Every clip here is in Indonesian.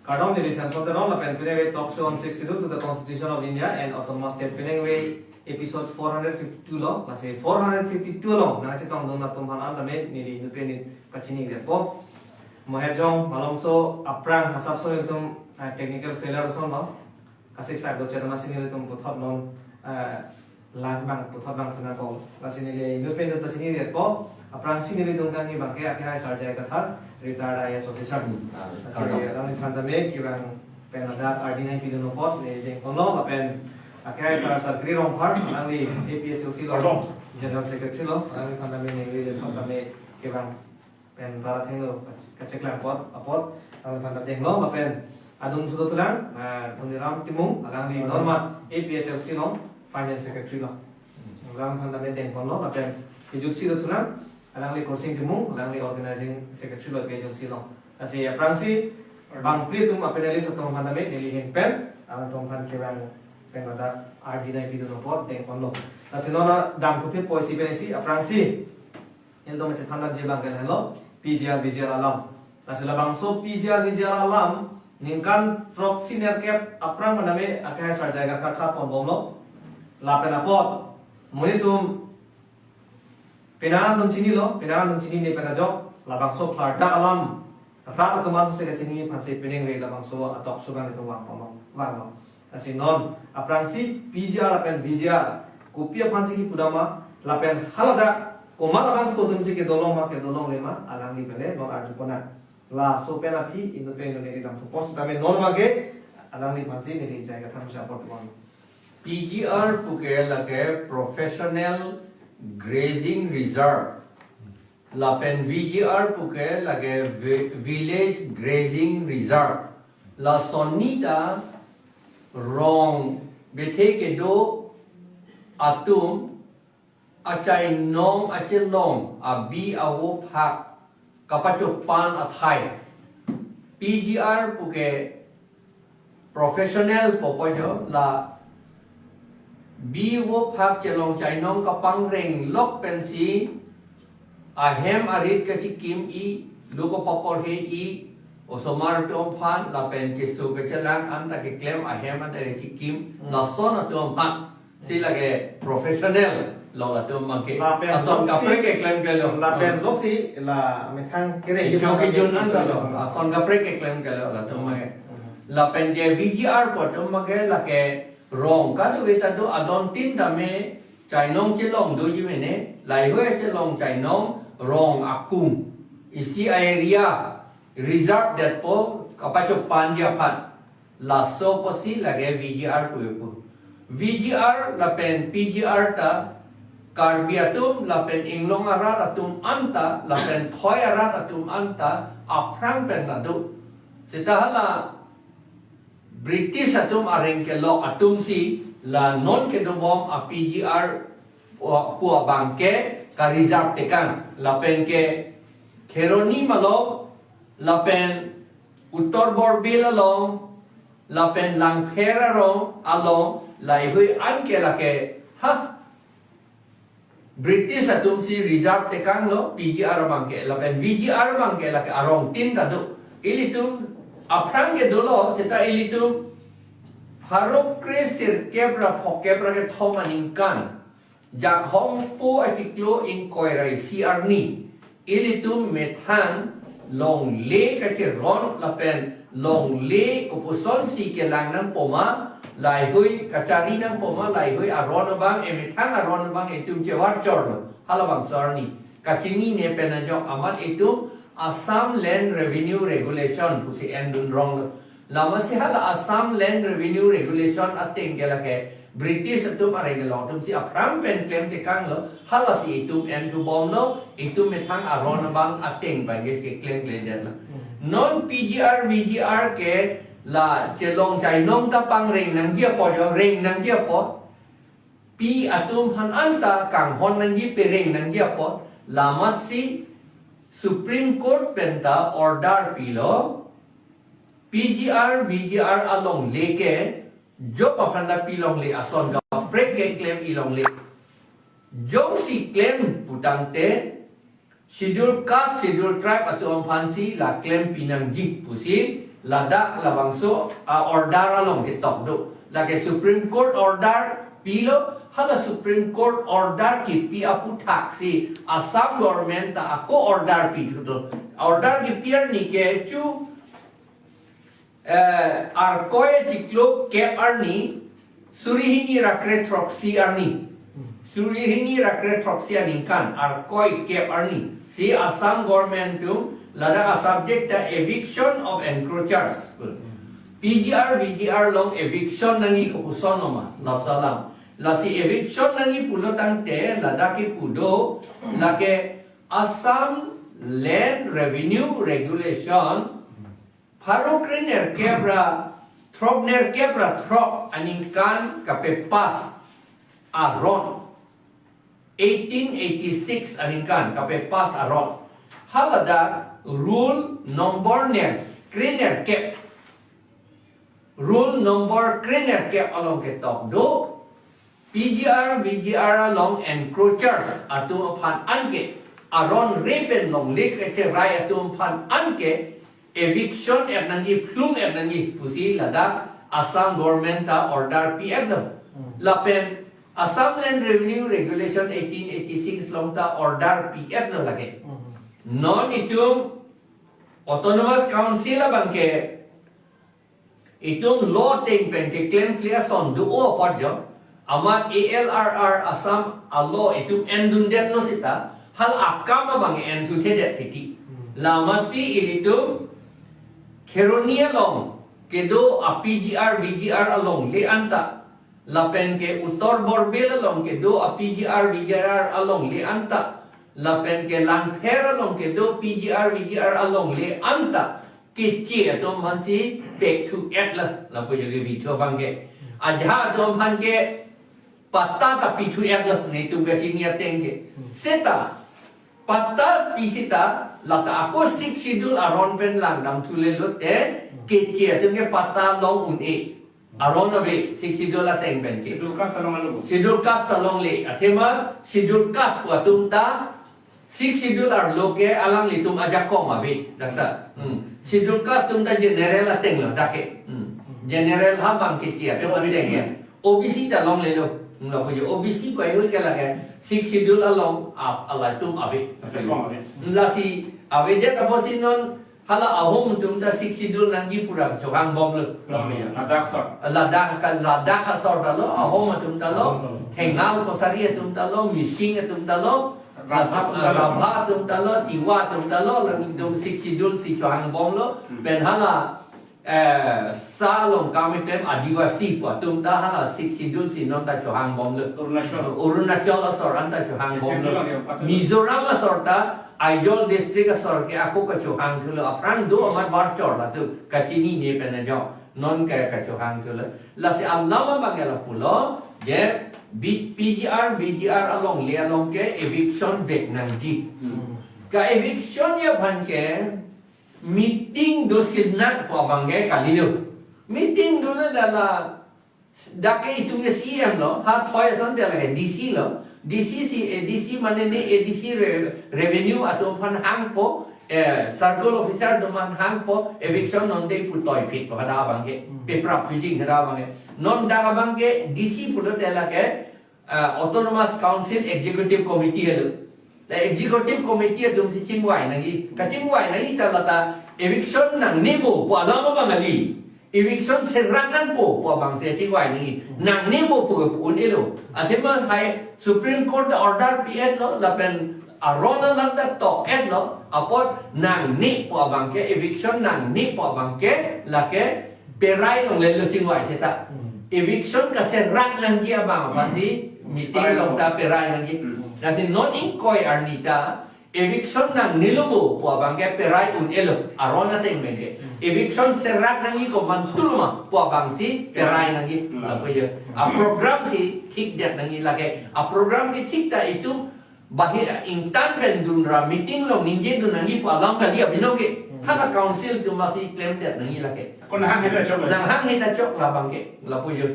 Cardon the recent for the Ron and Pinaway talk show on 62 to the Constitution of India and Autonomous State Pinaway episode 452 long, let's say 452 long, Nachitong Donatum Haname, nearly independent Pachini Gapo. Mohajong, Malonso, Aprang, Hasapsonitum, technical failure son, Kasik Sako Chermasinitum Puthonon, Landbank, Puthabang Sanako, Lasinili, independent Pachini Gapo, Aprang Sinilitum Kani Bankia, Sarja Katar. Retired IS officer. Kami pandemi kita penada ardina itu nopot, jadi kalau apen akhirnya saat kiri rompar, nanti APHLC lo, General Secretary lo, kami pandemi ini pandemi kita pen barat henglo, kacek lampot, apot, kami pandemi lo, apen adun sudah tulang, puniram timung, kami normal APHLC lo, Finance Secretary lo, kami pandemi dengkon lo, apen hidup sudah tulang. Alangli coursing timu, alangli organizing secretary lo agency lo. Kasi prangsi bang plitum apenalis atong pandami nilihin pen, ang atong pan kirang pen ada RD na video report teng konlo. Kasi nona dam kupi poisi penisi prangsi. Yan to macam pandam je bang hello PGR alam. Kasi labang so PGR alam ningkan proxy nerkep aprang pandami akhirnya sarjaga kata pon bomlo. Lapen apot monitum Penangan tung cini ni penajok labang so larda alam rata tu masuk sega cini pansi pening re labang so atok sugan itu wang lo kasi non apransi PGR apen VGR kopia pansi ki pudama lapen halada koma labang ko tumsi ke dolong lema alang ni pene non arju pona la so pena pi independent ni dam pos tame non mage alang ni pansi ni jaga tham support one PGR puke lage professional grazing reserve lapen VGR puke lage village grazing reserve la sonita rong bethe ke do atum achai nong achelong abi awo phak kapacho pan athai PGR puke professional popojo la Biwo phak chelong chainong kapang reng lok pensi ahem arit kasi kim I luko papor he I osomar tom phan la pen kesu ke chelang anta ke claim ahem anta re kim la son atom phan si lage professional lo la tom make ason kapre ke claim ke lo la pen lo si la mekhang kire ke jun anta lo ason kapre ke claim ke lo la tom make la pen de VGR ko tom make la ke rong kalau kita tu adon tin dame chainong chelong do jimene lai hue chelong chainong rong akum isi area reserve that po kapacho panja pat laso posi lage VGR ko VGR lapen PGR ta karbiatum lapen inglong arat atum anta lapen thoi arat atum anta aprang pen ladu sitahala British atum areng ke lo atum si la non ke dobom a PGR pua bangke ka reserve tekan lapen ke Kheroni malo lapen Uttor Borbil along lapen Langphera rong along lai hui an ke la ke ha British atum si reserve tekan lo PGR bangke lapen VGR bangke la ke arong tin tadu ilitum Aprang ke dulu kita ilitum harap krisir kebra pokebra ke thomaningkan jak hong po asiklo inquiry CR ni ilitum methan long le kache ron lapen long le upuson si ke langnam poma lai hui kacari nang poma lai hui aron bang emethan aron bang itum cewar chorno halabang sorni kacini ne penajok amat itum Assam Land Revenue Regulation pusi endun wrong lama si hala Assam Land Revenue Regulation ating gelake British atum aregelo tum si apram pen claim tekang lo hala si itum endu bom lo itum metang aron bang ating bagi ke claim dan non PGR VGR ke la chelong chai nong ta pang ring nang dia po jo ring nang dia po pi atum han anta kang hon nang ji pe ring nang dia po lamat si Supreme Court penta order pilo PGR VGR along leke jo papanda pilong le ason ga break ke claim ilong le jong si claim putang te schedule caste, schedule tribe atau ampansi la claim pinang jik pusi ladak labangso order along kitok do la ke Supreme Court order pilo hala Supreme Court order ki pi apu taksi Assam government ta ako order pi do order ki pier ni ke chu arkoe ciklo cap arni surihini rakre troksi arni surihini rakre troksi arni kan arkoe cap arni si Assam government tu lada subject the eviction of encroachers PGR VGR long eviction nangi kupuson ma salam la si eviction nangi pulo tante lada ki pudo la ke Assam land revenue regulation Parokrener kebra tropner kebra trop aningkan kapepas aron 1886 aningkan kapepas aron halada rule number ner krener kep rule number krener kep along ketok do PGR VGR along encroachers atum pan anke aron repen long lek rai atum pan anke eviction nangi plum nangi pusi lada Assam government ta order PF lapen Assam Land Revenue Regulation 1886 long ta order PF lage non itum autonomous council bangke itum law ting pen ke claim clear son du o podjo amat ALRR Assam law itum endundet no sita hal akama bange endu tede titi lama si ilitum Keronia long kedo PGR VGR along le anta lapen ke Uttar Borbel along kedo PGR VGR along le anta lapen ke Lanpher along kedo PGR VGR along le anta kecil atau mansi back to at lah lapo jadi video bangke aja atau bangke patah tapi to at lah ni tu kasih niat tengke seta patah pisita lata aku sik sidul aron pen lang dam tule lut kecil tu ke patah long un aron abe sik sidul la teng pen ke Sidul kas talong alu. sidul kas talong le athema sidul kas ko tumta sik sidul ar loke alang litum aja kom abe dakta sidul kas tumta general la teng lo dake general habang kecil tu teng ya OBC talong le lo nggak punya OBC ko ayo ke la ke sik sidul along ala tum abe la si abe det apa si non hala ahom tum ta sik sidul nangi pura chokang bom le Nadak sak. ladak sor ta lo ahom tum ta lo hengal ko sari tum ta lo mising tum ta lo rabha tum ta lo tiwa tum ta lo lang tum sik sidul si chokang bom lo ben hala salong kami tem adivasi po tum ta hala sik sidul si non ta chokang bom le Arunachal sor anta chokang bom le Mizoram sor ta Aizol district sor ke aku ka chokang thule aprang do amat bar chor la tu kachini ne pen jo non ka chokang thule la si allama bangela pulo je PGR VGR along le along ke eviction back nangji ka eviction ya bhan ke meeting do sinat po bangge kalilo meeting do la dala dake itu ke CM lo ha thoy son de la DC lo DC mana ni ADC revenue atau fan hang po circle officer do man hang po eviction non de putoy fit po kada bangge pepra pijing kada bangge non da bangge DC pulo de la ke autonomous council executive committee lo the executive committee dum si chingwai nangi ka chingwai nangi talata eviction nang nebo po alama bangali eviction serangan po bang se chingwai ni nang nebo po un elo athema hai Supreme Court order PN lo lapen arona lang da to et lo apot nang ni po bang ke eviction nang ni po bang ke la ke perai long le lo chingwai se ta eviction ka serak lang dia bang pasti meeting long ta perai lang ni kasi non inkoi arnita eviction nang nilubo po bang ke perai un elo arona teng menge eviction serak nangi ko mantulma po bang si perai nangi apa ya a program si tik dat nangi lage a program ki tik ta itu bahia intan ben dunra meeting lo ninje dun nangi po alam kali abinoge haka council tu masih claim dat nangi lage Kau nahang hela chok nang hang hita chok la bang ke la po yo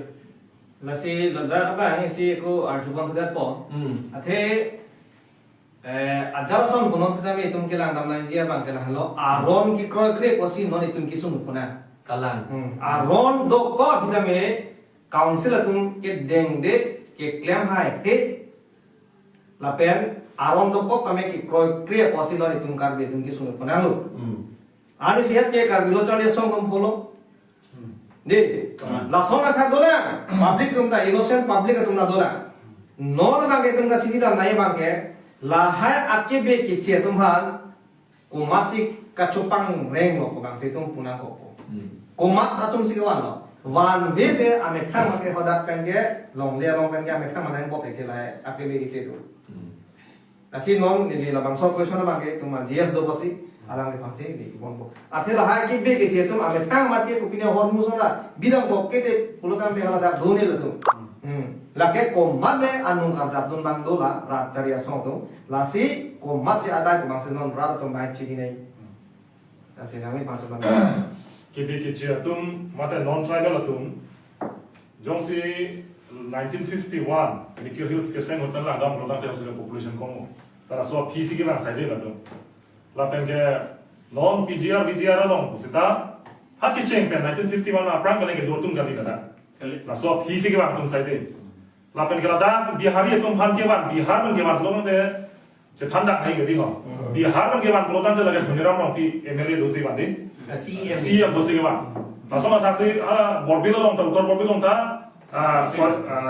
Nasi lada apa ni si aku arjuban tu dat po. Athe Ajalason bonon sedami itum kilang dam Nigeria bang kilang halo Aron ki kroy kre posi non itum kisung puna Kalan. Aron do ko bidame council atum ke deng de ke claim hai ke lapen Aron do ko kame ki kroy kre posi non itum karbe itum kisung puna lo ani sihat ke kar bilo chale song kum polo de la song na thak dola public tum da innocent public tum na dola non bang ke tum ka chini da nai bang ke lahai akye be kiche tumhan kumasik kachupang reng lo kubang situng punang kopo kumat atum sigawan lo wan bede ame khang make hodak penge long penge ame khang manang bok ke lai akye be kiche tu asi non ni la bang so question bang ke tuma gs do bosi alang le phangse ni bon bo athe lahai ki be kiche tum ame khang mat ke kupine hor musora bidang bok ke de pulutan de hala da done le tu lake komat le anung karjap dun bang dola rat caria song tu lasi komat si ada kumang senon rat tu mai chini nei lasi nami pasal bang Kibi kici atum mata non tribal atum jongsi 1951 Nikki Hills keseng hotel la dam rodang te usile population komo tara so PC ke bang side atum la penge non VGR long sita hakki cheng pen 1951 na prang kane ke dortum gani kada la so PC ke bang tum side lapen kelada bihari atum han ke ban bihar ban ke ban long de je thanda ngai ge ho bihar ban ke ban prodan de lage buniram long ti MLA dosi ban de CM dosi ke ban nasoma thasi borbilo long ta uttor borbilo long ta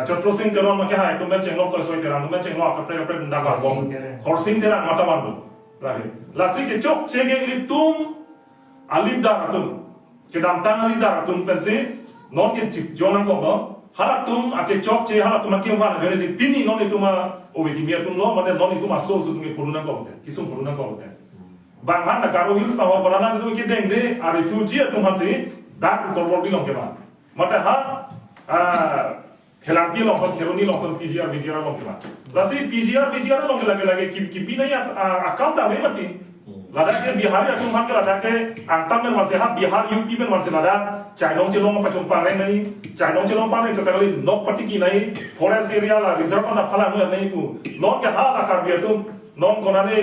Chatro Singh keron ma ke ha tum ben chenglok soi keran tum ben chenglok kapre kapre nda ga bom khorsing tera mata ban do lasi ke chok chege li tum alida atum ke dam tang alida atum pensi non ke jonan ko no halatum ake chok che halatum ake wan gane se pini non ituma owe ki mia tum lo mate non ituma so su tunge puruna ko te kisum puruna ko te bang han da garo hills ta ho parana tu ke deng de a refugee tum han se dak to bor bi long ke ba mate ha helang pi long ko keroni long so PGR long ke ba lasi PGR long ke lage ki pi nahi account ta me mati lada ke bihar atum han ke lada ke angtam men mase ha bihar UP men mase lada Chainong chilong pa chumpa re nahi Chainong chilong pa nahi chotakali nok pati ki nahi forest area la reserve na phala nu nahi ku non ke ha la kar biya tum non konane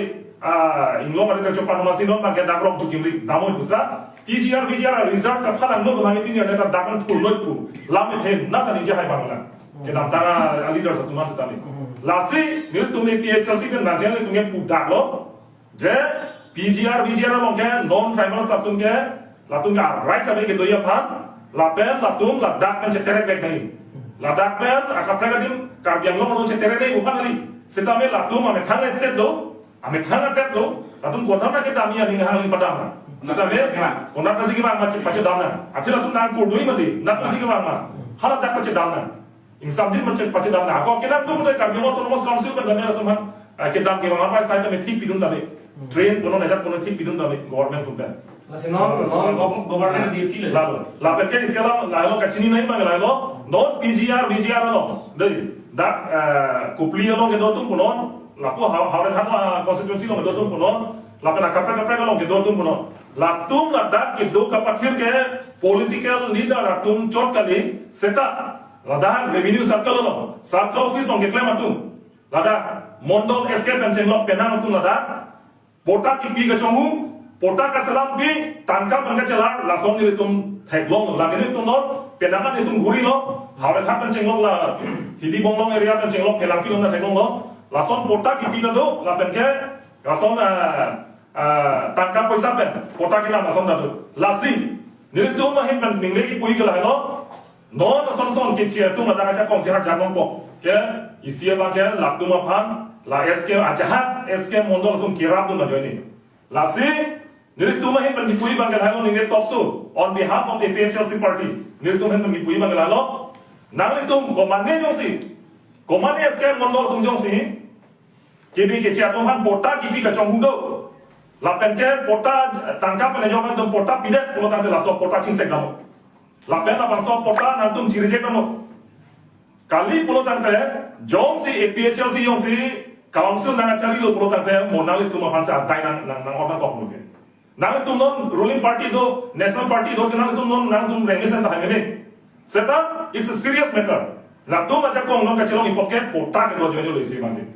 inglo pa ka chumpa no masi non pa ke dakrok tu kimri damoi busra PGR reserve ka phala nu nahi pini ne ta dakan thul noi ku lam the na ta nije hai bangla ke dam tanga leader sa tuman sa tami lasi ni tumne PHLC ben na ke tumne pu daklo je PGR long ke non tribal sa tum ke latung ka right sabe ke doya phan la pen latung la dak pen chetere bek nahi la dak pen akapra gadim karbiang lo no chetere nahi upan ali setame latung ame thanga step do ame thanga step do latung kodam na ke damia ning hang padam setame kodam na sigi bang machi pache damna athi latung nang ko doi madi nat sigi bang ma hala dak pache damna ing samjit pache damna ko ke nang tu de karbiang lo mos council pen damna latung han ke dam ke bang pa sai me thik pidun dabe train kono najat kono thik pidun dabe government pen lasi non government duty le la perché isiala la lo kachini nahi bang la lo non PGR lo dei da kuplia lo ke dotum konon la ko hawre khan constituency lo ke dotum konon la pena kapra lo ke dotum konon la tum la da ke do kapathir ke political leader atum chot kali seta la da revenue circle office lo ke claim atum la da mondol escape and change lo penang atum la da pota ki pi ga chomu Pota ka salam bi tangkap angka celar langsung ni tum headlong lagi ni tum non penakan ni tum guri lo hawre khat kan chenglong la hidi bonglong area kan chenglong pelang pi long na headlong lo langsung pota ki bi na do la penke langsung tangkap paisa pen pota ki na langsung na do lasi ni tum ma hem kan ningle ki pui kala lo non langsung ke chia tum ada kaca kong cerah janong po ke isia ba ke la tum aphan la SK ajahat SK mondol tum kirap tum na joini lasi Niritum hin pagipui bangal halo ninge tokso on behalf of the PHLC party. Niritum hin pagipui bangal halo. Nangritum komande jongsi. Komande SK mondol tum jongsi. Kibi ke chia tum han pota kibi ka chonghudo. La penke pota tangkap ne jogan tum pota pidet pulo tante la so pota kinsek damo. La pen la banso pota nantum chirije damo. Kali pulo tante jongsi PHLC jongsi council nang chari lo pulo tante monali tum hansa dai nang order ko pulo. Nang tum non ruling party do national party do nang tum non nang tum rengesan ta hangene seta it's a serious matter na tum aja ko non ka chelong ipoke pota ke do jeno lo isi mande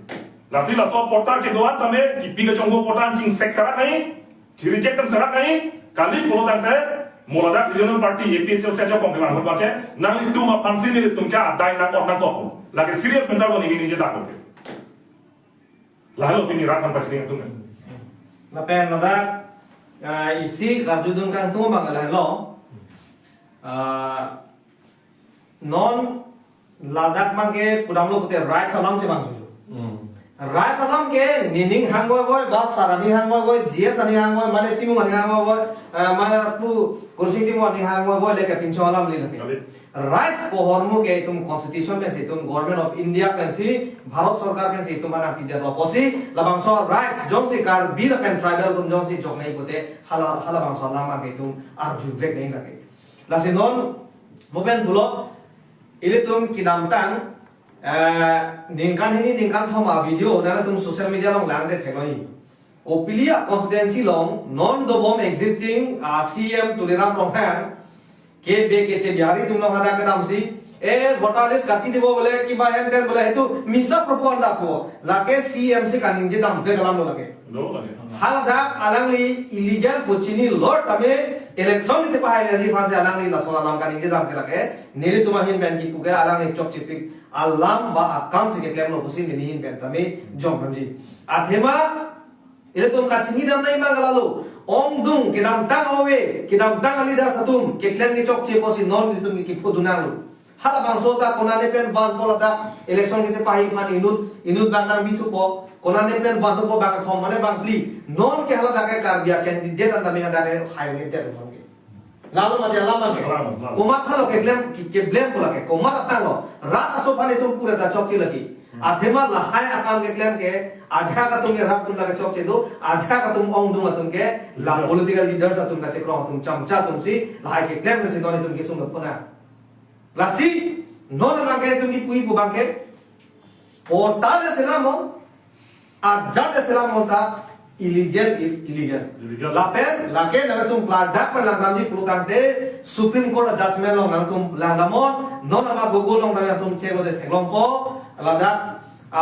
Lasi la so porta ke doan tame ki piga chongo porta ching sek sarak nahi, chi reject tam sarak nahi, kali pulo tante Moladak Regional Party APHL se jo kong ke man ba ke nang tu ma pansi ni tum kya dai na ko lagi serious mental boni ni je ta ko lalu pini rakan pachring tu men Lapen ladak isi karjudun kan tu mangalah lo non ladak mangke pudam lo pute right salam se bang right salam ke nining hangoi boy bas sarani hangoi boy gs ani hangoi mane timu mane hangoi boy mane pu kursi timu ani hangoi boy leke pincho alam li lake rights pohormu ke tum constitution में से तुम government of India में से भारत सरकार में से तुम ना पिदर वापसी लबांगसो राइट्स जों से कार बीर पेन ट्राइबल तुम जों से जोक नहीं पुते हाला हाला बांगसो लामा के तुम आर्जु वेक नहीं लगे लासे नॉन मोबेन बुलो इले तुम किनाम तांग निंकान हिनी निंकान थमा वीडियो ना तुम सोशल मीडिया लोग लांग दे थेलोई कोपिलिया कॉन्स्टिट्यूएंसी लोग नॉन दोबोम एग्जिस्टिंग सीएम तुलेराम लोंगहान के बे के चे बिहारी तुम लोग हटा के नाम सी ए वोटालिस काटी दिबो बोले कि बा एम टेन बोले हेतु मिसा प्रोपोगंडा को लाके सीएम से का निंजे दाम पे कलाम लगे हालदा अलंगली इलीगल कोचिनी लॉर्ड तमे इलेक्शन से पाए जी फांसे अलंगली लसोला नाम का निंजे दाम के लगे नेरे तुम हिन बैन की पुगे अलंग चोक चिपिक अलाम बा अकाउंट से के क्लेम नो पुसी नि हिन बैन तमे जों हमजी आथेमा इले तुम का चिनी दाम नहीं मांगलालो Om dung kinam tang owe kinam tang leader satum ke klen ki chok che posi non ditum ki phudunang lu hala bang sota konane pen ban polata election ke che pahi man inut bandar bithu po konane pen ban po bang thom mane bang pli non ke hala dake kar bia candidate anda me dake highway te ron ke lalu ma dia lama ke komat phalo ke klem ke blame pola ke komat ta lo rat aso phane tum pura ta chok che lagi आधेमा लहाय आकाम के क्लेम के आधा का तुम के रात तुम लगे चौक से दो आधा का तुम ओंग दूंगा तुम के ला पॉलिटिकल लीडर्स तुम का चक्रों तुम चमचा तुम सी लहाय के क्लेम के से दोने तुम के सुंग पना लासी नोन मांगे तुम की पुई पुबांग के पोर्टल से नाम आजाद से नाम होता illegal is illegal lapen lage na तुम क्लार्क पर लंगराम जी पुलकांते सुप्रीम कोर्ट जजमेंट लो नंग तुम लंगरामोन नोन मा गोगो लो ना तुम चेलो दे थेलों को लदा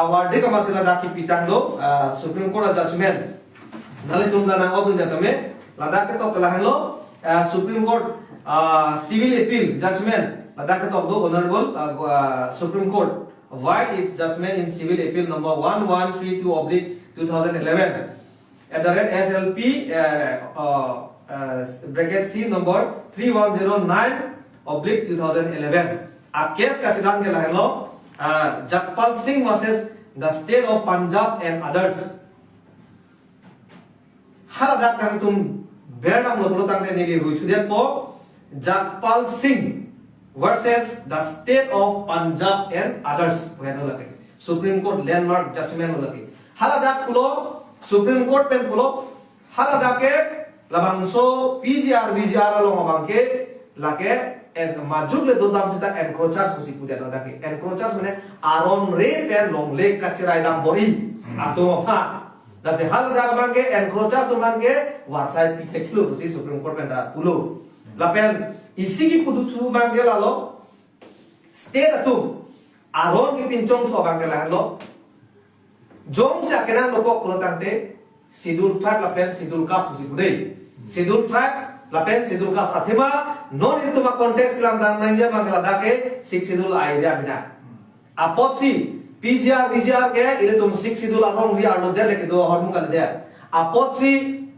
आवार्डी का मसला दा की पिटांग लो सुप्रीम कोर्ट जजमेंट नाले तुम ना ओ दुन तमे लदा के तो कला हेलो supreme court civil appeal judgment लदा के तो दो honourable supreme court vide its judgment in civil appeal number 1132/2011 at the rate SLP bracket C number 3109/2011 a case का चिदान के लाइन लो Jagpal Singh versus the state of Punjab and others हर दाग का तुम बेरम लो तंग ने के रुई थुदे पो जगपाल Singh versus the state of Punjab and others कहने लगे सुप्रीम कोर्ट लैंडमार्क जजमेंट लगे हर दाग पुलो सुप्रीम कोर्ट पेन पुलो hala dake labangso PGR VGR lo mabangke lake en majuk le dodam sita encroachers musi pude no dake encroachers mane aron re pen long le kachirai dam boi ato pha dase hala dak bangke encroachers mangke warsai pithe kilo si supreme court pen da pulo lapen isi ki kudu bangke lalo state atu aron ki pinchong tho bangke lalo Jom se akenan loko kulotante sidul track lapen sidul kas musi budai sidul track lapen sidul kas athema non itu ma contest kilam dan nanya mangala dake sik sidul idea bina apotsi PGR VGR ke ile tum sik sidul arong ri arno de leke do hormu kal de apotsi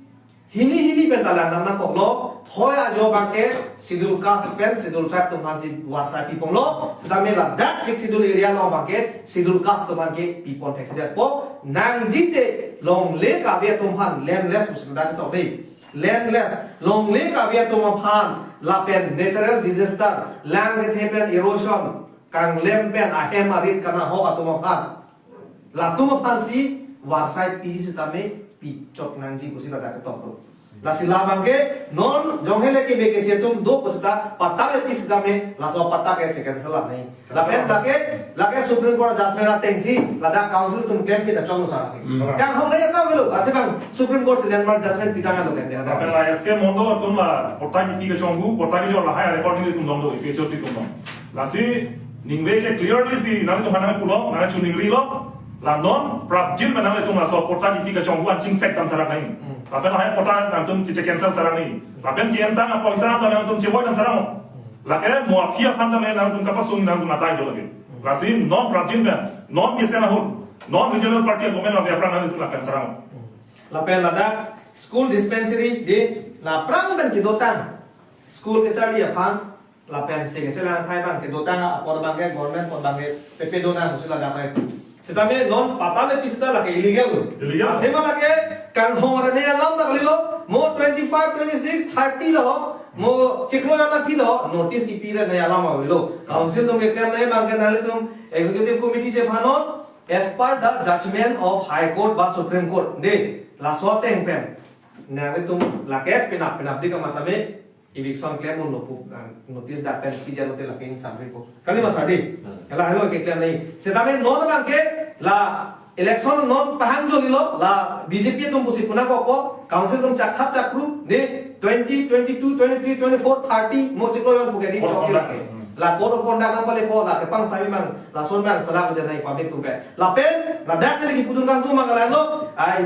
hini pentala namna koklo thoya jo bangke sidul kas pen sidul track tum hansi warsa pipong lo sedame la dak sik sidul area lo bangke sidul kas tum bangke pipong tek de po nang jite long le ka bia tum han landless musda to be landless long le ka bia tum han la pen natural disaster land happen erosion kang lem pen ahem arit kana ho tum han la tum han si warsa pi sedame pi chok nang ji kusi la dak to Lasi labangke non jonghele ke beke cetum do pusda patale pisda me laso patta ke cekan salah nahi lapen lake supreme court judgment tengsi lada council tum claim ke dachong sara ke kang hong daya ka melo ate bang supreme court landmark judgment pitanga lo kende ada la eske mondo tum la porta ki ke chongu porta ki jo la high recording tum dong do ifecho si tum dong lasi ningwe ke clearly si na to hana pulo na chu ningri lo la non prabjin menang itu masuk pota kipi ke congguan cing sek dan sarang ini lapen hai pota antum kice cancel sarang ini lapen ki entang apa isa dan antum cewoi dan sarang laken muafia panda men antum kapasung antum matai do lagi lasin non prabjin ben non biasa nahun non regional party government of Yapran itu lapen sarang lapen lada school dispensary di la prang dan kidotan school kecali ya pan lapen se kecala thai bang kidotan apor bangge government por bangge pp dona musila dapat Setame non patale pista lagi illegal. Illegal. Tema lagi kan hong rene alam tak lilo mo 25, 26, 30 lo mo ciklo yang lagi lo notice di pira naya alam awilo. Council tum ekam naya bangke nale tum executive committee je phanon as per the judgment of High Court ba Supreme Court de la soteng pen. Nale tum lake penap di kamatame eviction claim un notice da pen pijar hote lake in samre ko. Kali masadi. Kala hello ke claim nahi. Setame non bangke la election non pahang jo nilo la BJP tum pusi puna ko council tum chakhat chakru ne 20 22 23 24 30 mo chiklo yon bugedi chokchi lake la code of conduct nam pale ko la pang sami mang la son bang sala ko nai public tum pe la pen la dak ne ki pudun kang tu mangala no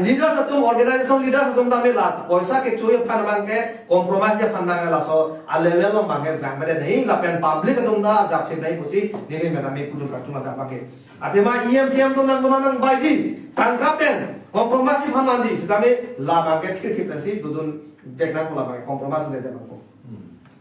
leaders atum organization leaders atum tame la paisa ke choy phan bang ke compromise ya phan bang la so a level lo bang ke bang bade nei la pen public atum da jap thim nai pusi ne ne me pudun kang tu ma da bang ke Atema EMCM tu nang nang baiji tangkapen kompromasi phamanji sedame la bangke thir prensi dudun dekna ko la bangke kompromasi de ko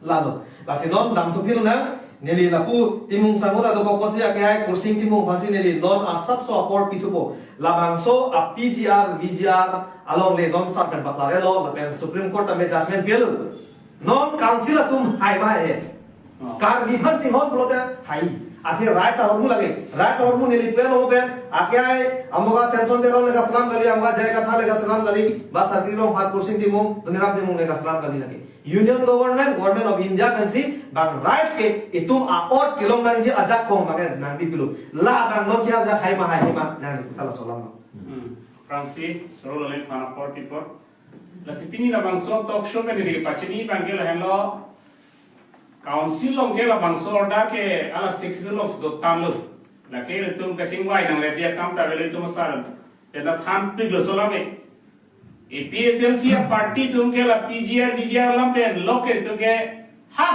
lalo lasinon dam thu piluna neli lapu timung saboda do ko posia ke ai kursing timung phansi neli non asap so apor pithupo la bangso a PGR VGR along le non sab kan patlare lo la pen Supreme Court ame judgment pelu non council atum hai ba he kar biphan chi hon blote hai आखिर राय साहब मु नेली पेल हो पेन आके आए अमगा सेंसन दे रोने का सलाम गली अमगा जय कथा लेगा सलाम गली बस हरदिलो हाथ कुर्सी दिमु दुनिराम दिमु ने का सलाम गली लगे union government of India Pence बांग राइट्स के इतुम आपोट किलोम नंजी अजा को मगे नांदी पिलु ला बांग नो जा जा हाय मा नांदी तला सलाम फ्रांसी सरो ले खाना पोर्टी पर लसिपिनी ना बांग सो टॉक शो में ने पचनी बांगे लहलो Council long ke la bangso order ke ala 6 long do tamlo la ke tum ka chingwai nang le je kam ta vele tum sar te na tham pi lo sola me e PSLC party tum ke la PGR VGR lam pe lo ke tum ke ha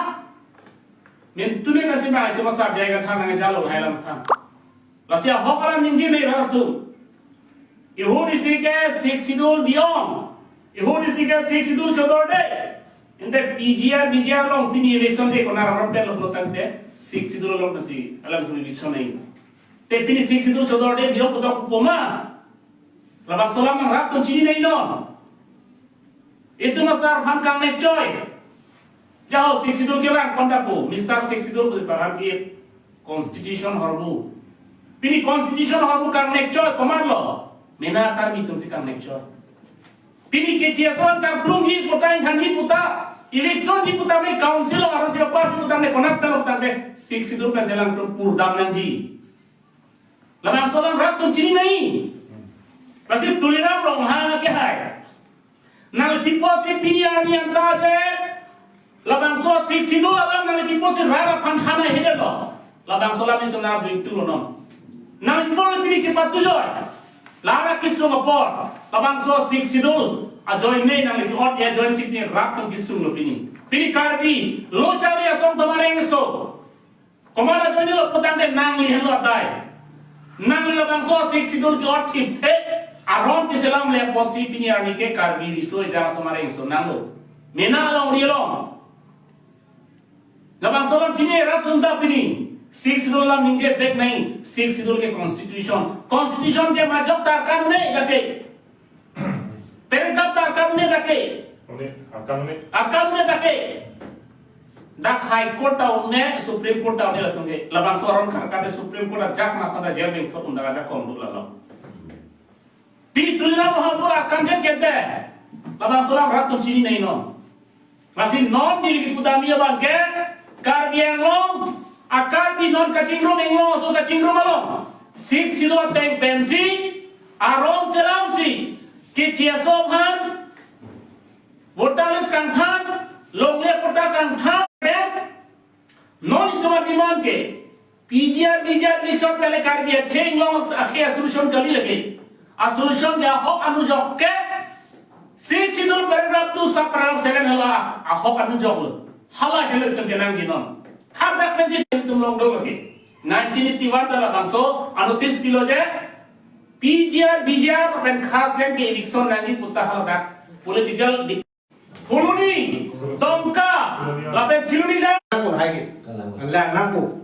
men tule na se ba tum sar jayega tha nang jalo hai lam tham la sia ho ala minji me ra tum e ho ni se ke 6 schedule dion e ho ni se ke 6 schedule chodor de Inte BGR long pini election de kona rampe lo blotan de 6 idul long nasi alam puni election nahi te pini 6 idul chodor de dio puta poma labang solam mang rat to chini nahi no itu masar bhan kang nek joy jao 6 idul ke lang konda po Mr 6 idul bu saran ki constitution horbu pini constitution horbu kang nek joy komar lo mena kar mi tum si kang nek joy pini ke chiason kar plungi puta inhani puta election ji puta me council aron je pas puta me konakta puta me 6 idul pe selang tum purdam nanji labang solam rat tum chini nahi pasi tulira rong ha ke hai nal pipo che pini ani anta je labang so 6 idul labang nal pipo se rara phan khana hede lo labang solam itu na duit tu no nal pipo pini che pas tu joy lara kisu ngapor labang so 6 idul a join nei nang leki ot ya join sik ni rak tum kisung lo pini karbi lo chari asong tomareng so komara join lo putang de nang li helo atai nang li labang so 6 idul ki ot thip the aron ki selam le posi pini ani ke karbi riso ja tomareng so nang lo mena lo ri lo labang so lam chini rak tum da pini 6 idul lam ninje back nahi 6 idul ke constitution ke majok ta kan ne lake Paragraph ta akan rake. Akan rake. Dak High Court ta unne Supreme Court ta unne latunge. Labang soron kata Supreme Court jas na kata jail में फट उन्दा जा कौन बोला लो. Pini tuliran वहाँ पर akan jet कहते हैं. Labang soron rat तुम चीनी नहीं no. Masih non di lagi putami abang ke karbiang long akar bi non kacingro mengo so kacingro malong. Sip sido tank pensi aron selamsi. कि चियासो भान वोटालिस कंठान लोंगले पोटा कंठान नॉन इतमा डिमांड के PGR ni chop pele kar biya theng long akhe solution kali lage a solution ya hok anu jok ke si sidul paragraph 2 sub paragraph 7 hala a hok anu jok hala hele to genang ginon har dak me ji tum long do lage 1981 tala bangso anu 30 pilo je PGR pen khas len ke election nani putta hala dak political Fuluni, Tomka, lapet siluni ja. Nangku hai ke, lang nangku,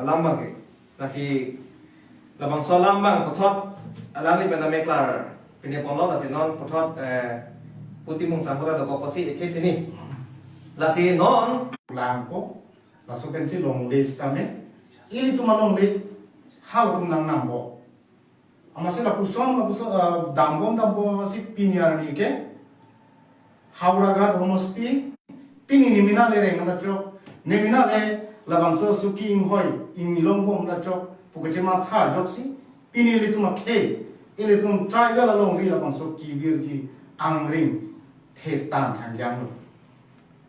lambang ke, nasi labang so lambang potot, alam ni pernah meklar, punya pomlo nasi non potot putih mung sangkura do kokosi ikhit ini, nasi non langko, lasu pensi long list kami, ini tu malong list, hal tu nang nambo, amasi laku dambom masih pinyar ni ke. Hauraga homosti pini ni mina le reng na chok ne mina le labangso suki ing hoi ing long bom na chok pukachema tha jok si pini le tuma khe ile tum trai ga la long ri labangso ki vir ji ang ring the tan thang yang lo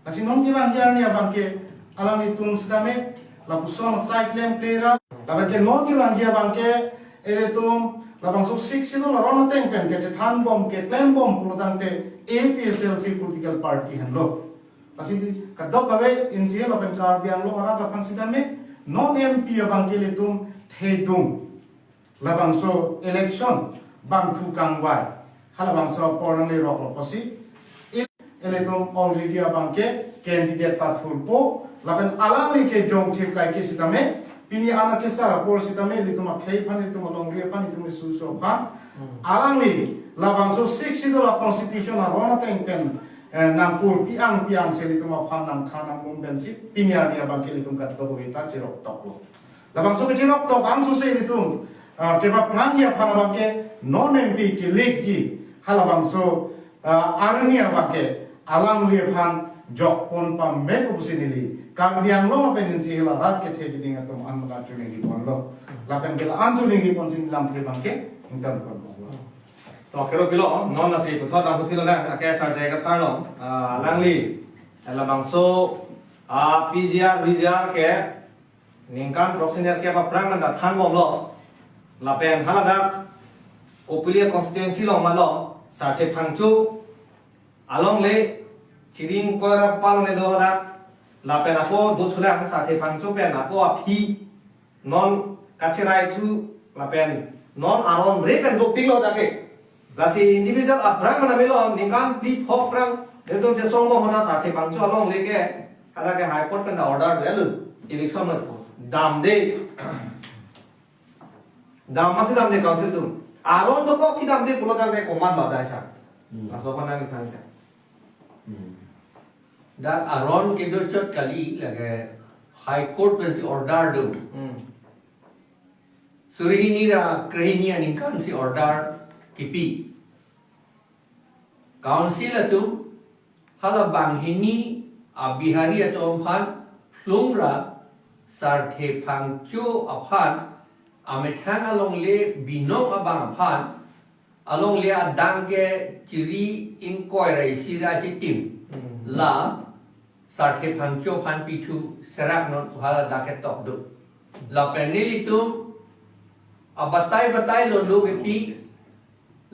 asi nom ki bang jar ni abang ke alang ni tum sidame la puson side lem plera la ke nom ki bang ja bang ke ile tum labangso sik sino la rona teng pen ke than bom ke klem bom pulutang te APSLC political party hanlo asindi kadok kawe insiel open card biang lo ara ka sidame non MP abangkele tum thedung labangso election bangku kangwai halabangso porangle rok posi eletum already abangke candidate pathulpo laban alami ke jong thil kai ke sidame pini ana ke sara por sidame litum khei phani tum longri phani tum suso phan alami labangso 6 la constitution arona teng pen nampur piang seli tuma phanam thanam mumbensi pinya ni abangke litum kat to beta cerok toklo labangso ke cerok tok amso se litum keba prangya phanabangke non MP ki legji halabangso arni abangke alang li phan jok pon pam me ko businili kambiang lo pen si la rat ke the ding atum an ma chu ni pon lo lapen ke an chu ni pon sin lam the bangke intan ko to kero pilo non nasi potot ang pilo na kaya sa jaya kathar lo langli labang so PGR ke ningkan proxener ke apa prang nanda than bom lo lapen halada opilia constituency lo malo sa the phangchu along le chiring koira palone do da lapen ako duthula sa the phangchu pen ako aphi non kacherai thu lapen non aron re pen do pilo da ke Lasi individual aprang mana melo ningkan di prang itu je songbo hona sa the phangchu along le ke ala ke high court pen order delu election ma dam de dam masih dam de council tu aron to ko ki dam de pulo dam de command la dai sa aso pana ki thang sa Dan aron ke do chot kali lage high court pen si order do surihini ra krehini ani kan si order kipi council atum hala banghini abihari atom phan flungra sarthe phangcho aphan amethang along le binong abang aphan along le adang ke chiri inquiry sira hitim la sarthe phangcho phan pitu serak non hala daket tok do la penilitum abatai lo lo pi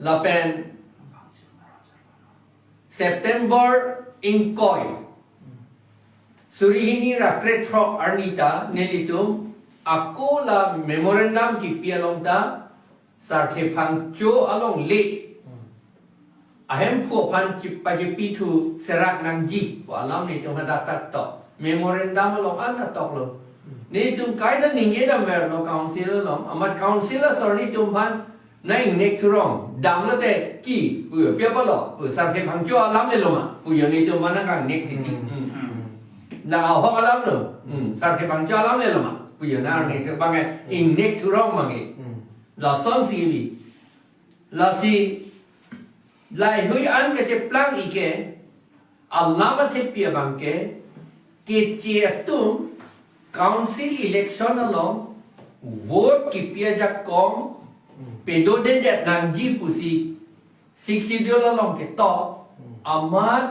lapen September inkoy surihini rakretrok arnita nelitum ako la memorandum ki pialong ta sarthe phangcho along le ahem phu phan chip pa pitu serak nangji po alam ni tum hada tat to memorandum along an tok lo ni tum kaida ninge da mer no council lo amat council sorry tum phan nay nek thurong dam la te ki pu pya pa lo pu sam the phang cho lam le lo ma pu yo ni to ma na ka nek ni na ho ka lam lo sam the phang cho lam le lo ma pu yo na nek ba nge in nek thurong ma nge la son si bi la si lai hui an ke che plang I ke Allah ma the pia bang ke che tum council election along vote ki pia ja kom pedo den det nangji pusi siksidol along ke to amat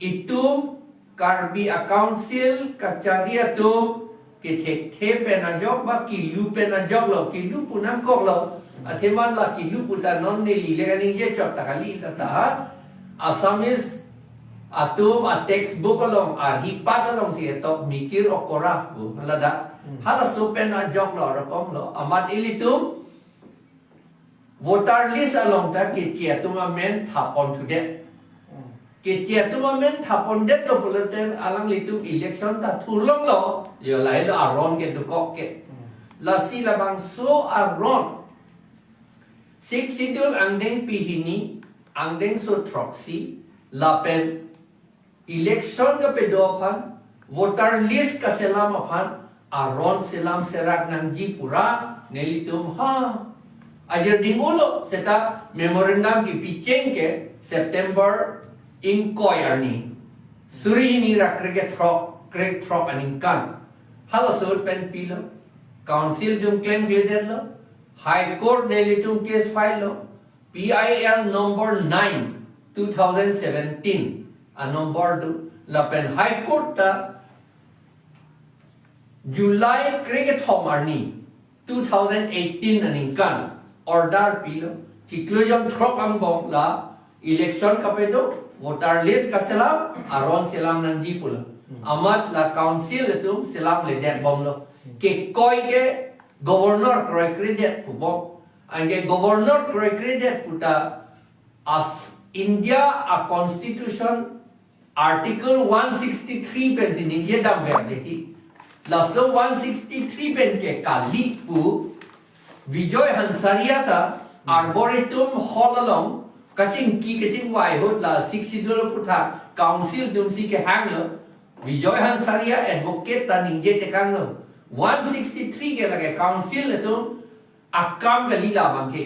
itum karbi a council kacaria tum ke tek pena jog ba kilu pena jog lo kilu punam kok lo atheman la kilu puta non ne li le ganing je chok takali ta Assamese atum a textbook along a hipat along si etok mikir okora bu malada hala supen a jog lo rakom lo amat ilitum voter list along ta ke chia tuma men thapon thude ke chia tuma men thapon det lo bulletin alang litum election ta thulong lo yo lai lo aron ke du kok ke la si la bang so aron sik sidul angdeng pihini angdeng so troxy la pen election ka pedopan voter list ka selam apan aron selam serak nangji pura nelitum ha ajar dingulo seta memorandum ki picheng ke September inquiry ni suri ni ra krek throk aning kan hala sot pen pilo council dum claim leader lo high court nelitum case file lo PIL number 9 2017 a number 2 la pen high court ta July cricket homarni 2018 aning kan order pilo chiklojam throk ang bom la election kapedo voter list ka selam aron selam nanji pula amat la council itu selam le det bom lo ke koi ke governor kroy credit pu bom ange governor kroy credit puta as India a constitution Article 163 pen sin India dam verdi la so 163 pen ke kali pu Vijay Hansaria ta arboretum hall along kaching wai hot la 60 dollar putha council dum si ke hang lo Vijay Hansaria advocate ta ninje te kang lo 163 ke lage council tu akam galila bangke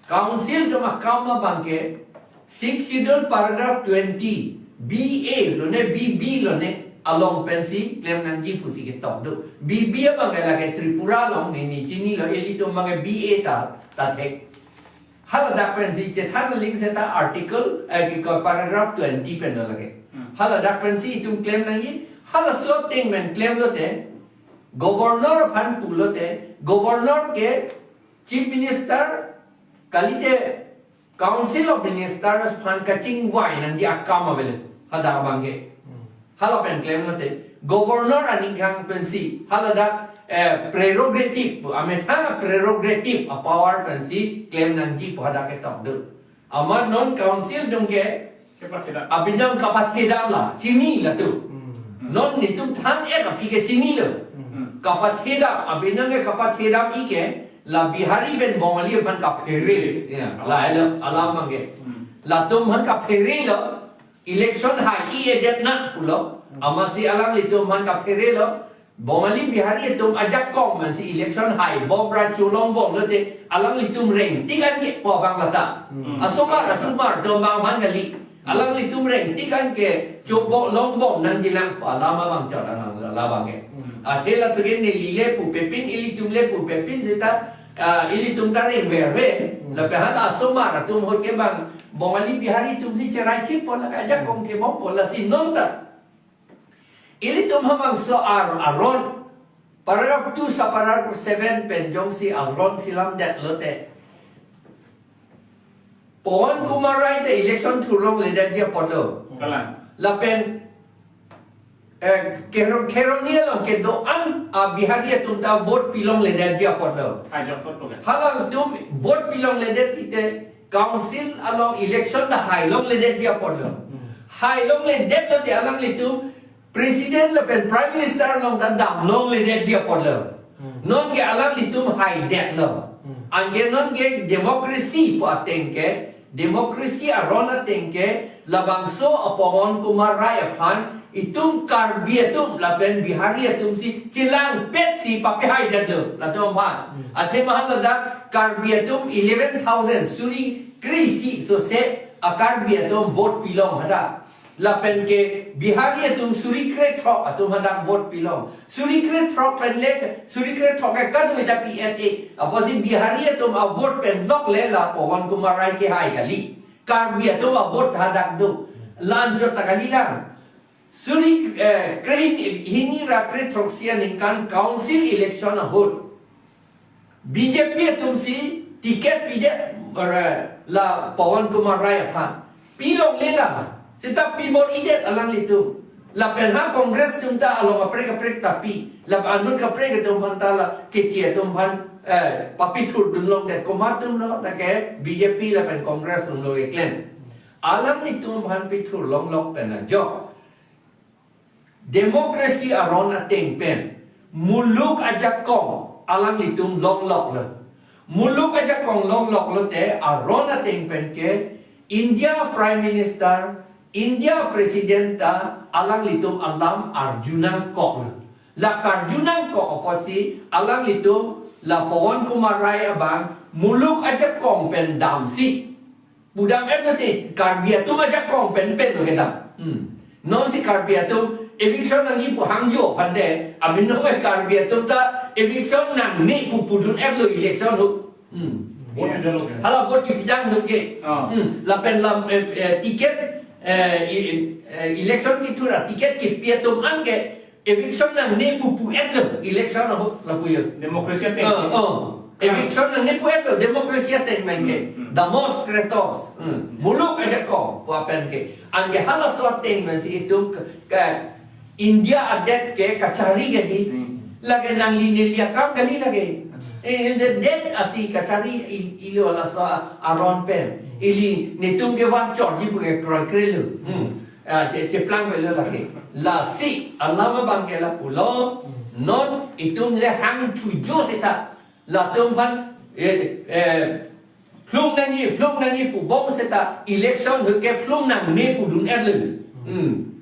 council tu akam ma bangke 6 dollar paragraph 20 BA lo ne BB lo ne along pensi claim nanji pusi ke top do BB abang lage Tripura long ni chini lo elito mange BA ta thek hala dak pensi che than link se ta article ki paragraph 20 pen lo lage hala dak pensi tum claim nanji hala so ting men claim lo te governor phan pulo te governor ke chief minister kalite council of ministers phan kaching wai nanji akam avele hada bangge hala pen claim lo te governor ani khang pensi hala dak prerogative ame thang prerogative a power pensi claim nanji pada ke top do amar non council dong ke abinang kapathedam la chini la tu non ni tum thang e ka phike chini lo kapathedam abinang ke kapathedam ike la bihari ben bongali ban ka phere la alam mange la tum han ka phere lo election hai e det na pulo amasi alam litum han ka phere lo Bongali bihari tum ajak kong man si election hai bom ra chulong bom lo te alang litum reng tikan ke po bang lata asumar tum bang man gali alang litum reng tikan ke chobo long bom nan jilang alama bang chot anang la bang ke athela tugen ni lile pu pepin ilitum le pu pepin zeta ilitum ta reng verve la pehan asumar tum hot ke bang bongali bihari tum si cherai ki po la ajak kong ke bom po la si non ta Ili tum hamang so aron paragraph 2 sa paragraph 7 penjong si aron silam dat lote Pawan Kumarai te election thurong leader dia podo la pen keronia long ke do an biharia tum ta vote pilong leader dia podo halal tum vote pilong leader kite council along election da high long leader dia podo high long leader te alang litum Presiden le pen prime minister long dan dam long le det dia pod le non ke alam litum hai det lo ange non ke democracy po atengke democracy arona tengke labangso apawon kumarai aphan itum karbietum la pen bihari atum si chilang pet si papi hai det lo la to ma athe mahal da karbietum 11000 suri krisi so se akarbietum vote pilong hada la pen ke bihari atum surikre throk atum hadak vote pilong surikre throk pen le surikre throk ka tu ta PNA aposi bihari atum a vote pen nok le la Pawan Kumarai ke hai kali kar bi atum a vote hadak du lan jot takali lang Suri krehin hini rapre troksian ingkan council election ahut. BJP tumsi tiket pide la Pawan Kumar Rai apa. Pilong lela. Setiap pibor idet alang itu. La penha kongres tumta along aprek tapi la anun kaprek tumpan tala kecil tumpan papitur dunlong det komatum lo na ke BJP la pen kongres dunlo iklen. Alang ni tumpan pitur long lok penajo. Demokrasi aron ateng pen. Muluk ajak kong alang litum long lok le. Muluk ajak kong long lok le te aron ateng pen ke India Prime Minister, India President ta alang litum alam Arjuna kok le. La Arjuna kok oposi alang litum la Pawan Kumar Rai abang muluk ajak kong pen damsi. Budam te karbiatum ajak kong pen lo kedam. Non si karbiatum eviction nang ipu hangjo pande amin no karbiatum ta eviction nang ni pupudun lo election lu. Hala bot pidang nu ke. La pen lam tiket election kitura tiket ki piatum ange eviction nang ni pupu lo election la puyo. Demokrasi te. Eviction nang ni puedo demokrasi te menge. Damos kretos. Muluk aja ko puapen ke. Ange hala sorting mensi itu ke India adet ke kacari gadi. Lagi nang linelia kam kali lagi. Det asi kacari ilo la so aron pen. Ili netung ke wachor ji puke krelu. Ce plan velo lagi. La si alama bangela pulo non itung le hang tujo seta. La tumpan plung nangi pu bom seta election ke plung nang ne pu dun erlu.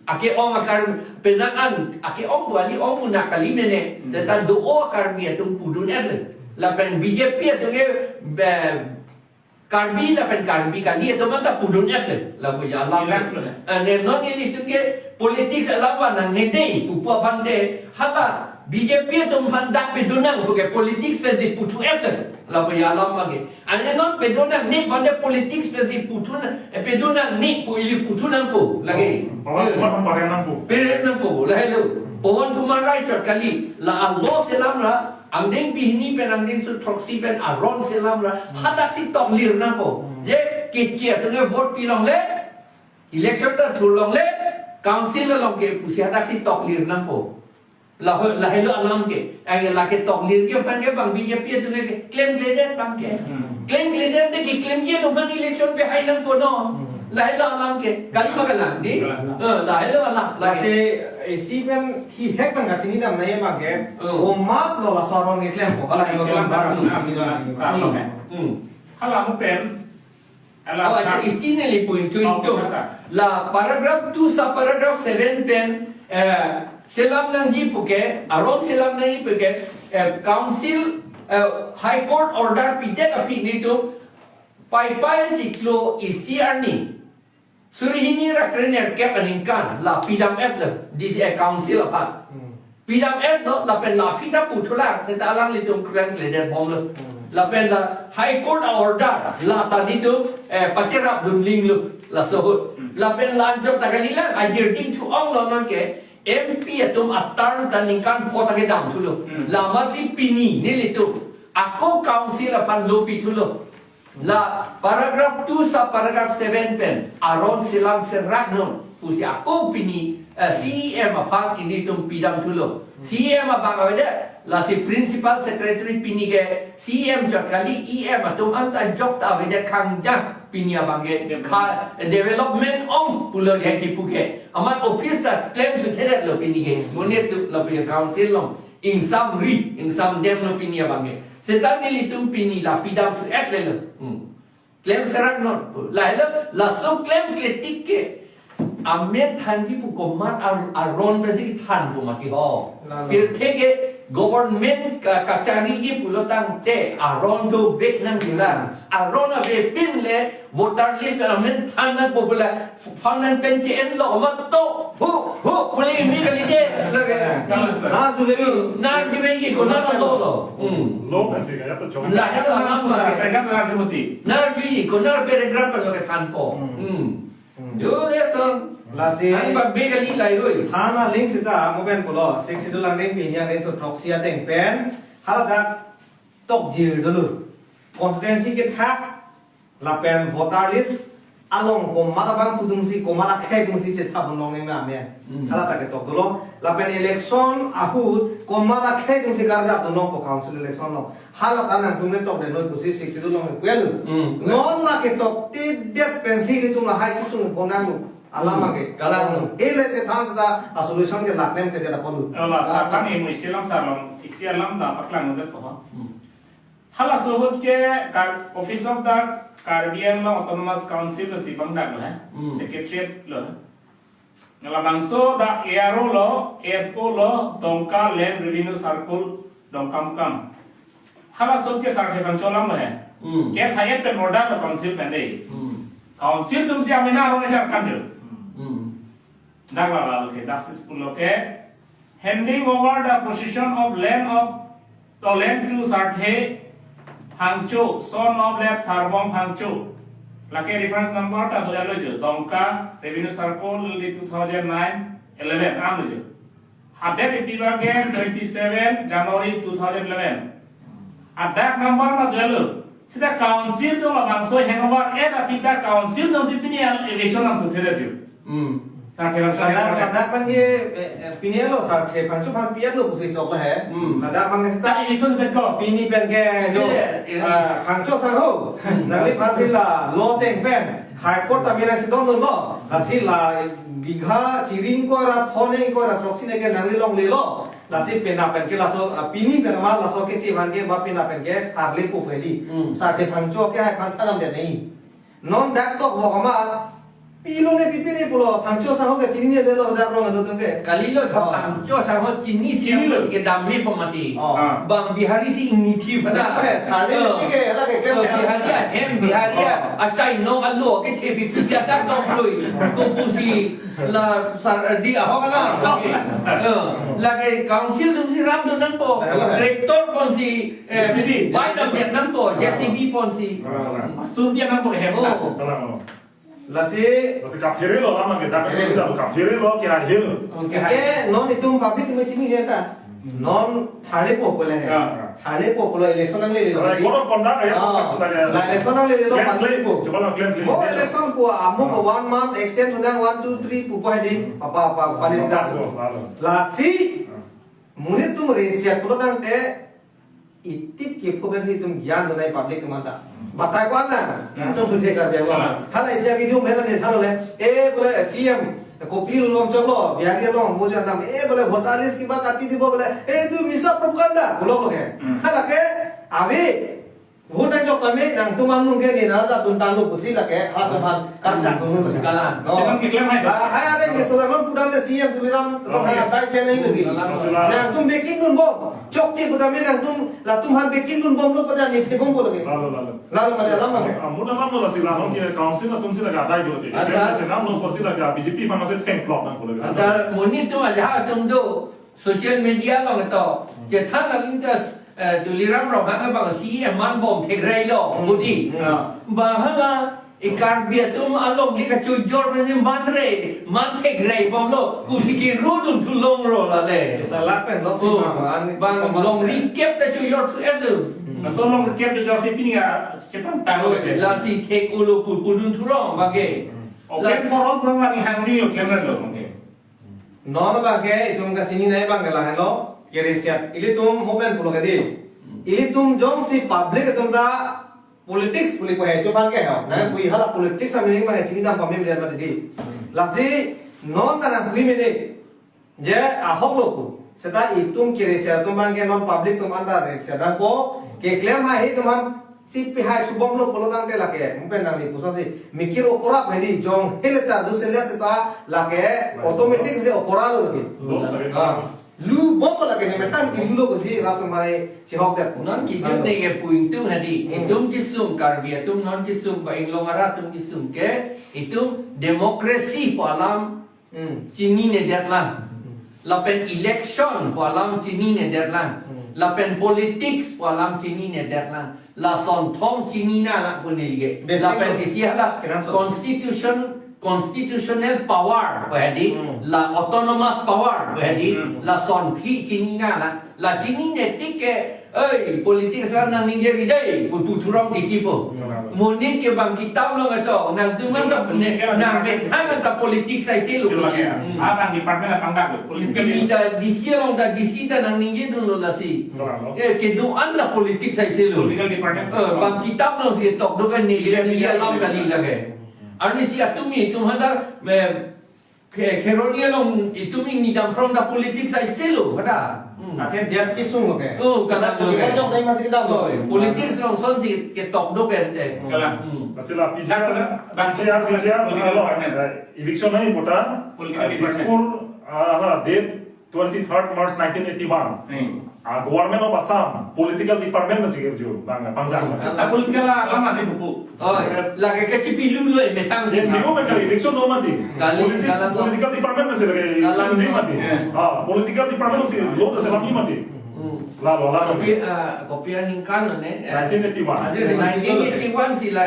Ake ong akar penangan ake ong wali ong muna kali nene seta doa akar biya tung pu dun erlu. La pen BJP tu ke karbi la pen karbi kali itu mata pu dun erlu. La bu ya Allah. Ne non ini tu ke politik alawan nang nede pu pu bande hala BJP tu hendak pedunang bukan politik seperti putu erken la bayalam lagi. Ane non pedunang ni pada politik seperti putu pedunang ni pu ili putu nangku lagi. Pawan pare nangku. Pere nangku lah hello. Pawan Kumar Rai kali la Allah selam la amdeng bihni pen amdeng su troksi pen aron selam la hadak si tok lir nangku. Je kecil tu vote pilong le election tu tulong le council la long ke pusi hadak si tok lir nangku. Lah hello alam ke ay la ke tok lir ke pan ke bang BJP tu ke claim leader bang ke claim leader te ke claim ye no man election pe hai lang ko no la hello alam ke kali magalang di la hello alam la Lase isi pen hi hek pen ngachini dam naye mage o mat lo la soron ni klem ko ala hello Silang bar baru salam hala mo pen oh acha isi ne li point tu la paragraph 2 sa paragraph 7 pen selam nangi puke aron selam nangi puke council high court order pide api ni tu pai ciklo isiar ni surihini rakrener ke peningkan la pidam le di council apa pidam no la pen la pidam putula seta alang litum klan kleder bom le la pen la high court order la tadi tu pacerap dumling lu la sohut la pen lanjut tagalilan ajir ding tu ong lo non ke MP atum atar taningkan pota ke dam tulo. Lama si pini ni itu. Aku council apan lopi tulo. La paragraph 2 sa paragraph 7 pen. Aron silang serak non. Pusi aku pini CEM apan ini tum pidam tulo. CEM abang awede. La si principal secretary pini ke CEM jok kali EM atum anta jok ta awede kangjang. Pini abange development om pulo ge ki puke amat office ta claim to thet lo pini ge monet tu la pe council lo in some dem lo pini abange setan ni litum pini la pidam to at le claim serak no la la so claim kritik ke amet thanji pu komat aron besi than pu mati ho pir thege government kacari ye pulo tang te aron do bek nang bilang aron ave pin le voter list amen than popula fanan penchen lo ma to hu puli mi kali de na juvengi ko na lo Lo kasi kaya to chong. la ya la Pegang na vi ko na paragraph lo ke than po yo lesson lasi Ang pagbegali layoy. thana link sita mobile pulo 6 lang ning pinya ning so proxy ateng pen halada tok jir dulu constituency ke thak la pen voter list along ko marabang pudumsi ko marakhe dumsi chetha bonong ning na me halada ke tok dulu la pen election ahud ko marakhe dumsi karja bonong ko council election no halada na tumne tok de noi kusi 6 long kwel non la ke tok ti det pensi li tum la hai kusun bonang alamage Kalang. ele che thang sa solution ke laknem te da polu Ela sakan emu isilam sarong isialam da aklang udah toh. Hala sohut ke office of the Caribbean Autonomous Council si bangdak lah, secretariat lo. Ngala bangso da ERO lo, ESO lo, Dongka Land Revenue Circle Dongkam kam. Hala sohut ke sarhe bancolam lo hai. Ke saya pe modal lo council pende. Council tum si amena ro char kan jo. Dagla ke dasis pulo ke handing over the position of land to Sarthe Hangcho, son of Lab Sarbong Hangcho. Lake reference number ta dole lojo Dongka Revenue Circle 2009-11 am lojo. Update itiba ke 27 January 2011. Update number ma dole sida council to bangso hangover pita council to sipini election am to thelejo. Lada pan ke pinelo sa the panchu pan pielo kusi tok la hai lada pan ke sta election bet ko pini pen ke lo hangcho sa ho nali pasila lo teng pen high court amira si don lo asila bigha chiring ko ra phone ko ra proxy ne ke nali long le lo lasi pena pen ke laso pini pen ma laso ke chi ban ke ba pena pen ke tarle ko peli sa the hangcho ke hai pan thalam de nei non dak tok ho ma Pilo ne pipine pulo pangcho sa ho ke chini ne delo da ro ngado tungke Kalilo thapang cho sa ho chini si lo ke damli pamati. Bang bihari si ingiti pada. thale ke ala ke Bihari hem bihari achai no allo ke thebi pizza tak dong roi. Ko pusi la sar di ho kana. La ke council tum si ram don nan po. Rector pon si bai dam net nan po. JCB pon si. masuk dia nang boleh hebat. lasi Kasi kaphere lo lama ke dapat sudah kaphere lo kya hil. ke non itum public me chini je ta non thale po pole hai thale po pole election ang le Right, lo kono konda kaya la election ang le lo public po Coba nak claim mo election po amu ko 1 month extend undang 1 2 3 pupa di apa paling das lasi munit tum resia pulo tang ke itip ke fogan tum gyan donai public mata batai ko na trong thu the ka bia wa hala isia video mela ne thalo le bole cm kopi lom cholo bia ke lom boja nam bole hotalis ki ba kati dibo bole tu misa propaganda bulo ke hala ke abe votan jo kame nang tuman mun ke ni na za tun talu kusi la ke ha taman kan sa tun ko Kalan. Siapa iklan hai? hai are ke sodaman pudam de cm tuliram to ha dai ke nahi lagi nang tum baking nun bom chok ti pudam nang tum la tum han baking nun bom lo pada ni thebom ko lagi lalu mana lama ke Muda nam lo sila no ki council na tumsi laga dai do te. Kasi nam lo posi laga BJP pa masih tank block nang ko laga. Ada muni tu aja tum do social media lo ngato. Je thang la lintas tuliram ro ha bang si man bom thek rai lo mudi. Bahala ikar bia tum along li ka chujor pe man re man thek rai bom lo kusiki rudun tu long ro la le. salat pen lo si Bang long ri kep ta chujor tu em Masuk long kerja tu jauh sipini ya cepat tahu ke. La si thek ulu pudun tu rong bage. Oke, forum kurang lagi hangri yo kamera lo mungkin. non ba ke tum ka chini nai bang la hello ke resia ili tum momen pulo ka di ili tum jong si public tum da politics puli ko hai jo bang ke ha na pui hala politics am ni ma chini da pame me ma di la si non ta na pui me de je a hok lo ku seta itum ke resia tum bang ke non public tum anda resia da ko ke claim ha he tum si pi hai subom lo polo dang ke la ke mpen na ni puso si mikir okora bhai di jong hele cha du se le se ta la ke automatic se okora lo ki lu bom la ke ne metang ki lu lo ko si rat mare chi hok de Non ki jum te ke puing tum hadi itum ki sum karbia tum non ki sum ba inglong ara tum ki sum ke itum demokrasi po alam chini ne datlan lapen election po alam chini ne datlan lapen politics po alam chini ne datlan la son thong chini na la ko ne lige lapen isia la constitution constitutional power jadi la autonomous power jadi la son phi chini na la chini ne tik ke politik sekarang nang ninja gidai puturong titipo munin ke bang kitab lo ngato nang tuman ta nang betang ta politik sai selu Abang department apa enggak politik kita disialong ta disita nang ninja dulu la si ke doan la politik sai selu political department bang kitab lo si tok do kan ni alam kali lage arni si atumi tumhada keronia long itumi ni dam from da politik sai selu kada Akhirnya dia kisung ke. Kalau Pojok dari masih kita politik long son si ke tok do kan Kalau Masila PGR election नहीं होता Dispur date 23rd March 1981 Government of Assam political department में सिर्फ जो बांगा Punjab political lama di buku lagi kecil pilu lo metang ये जीरो में करी election दो मत political department में सिर्फ election जी मत political department में सिर्फ लोग सेलाम ही मत kopian ningkan ne 1981 1981 sila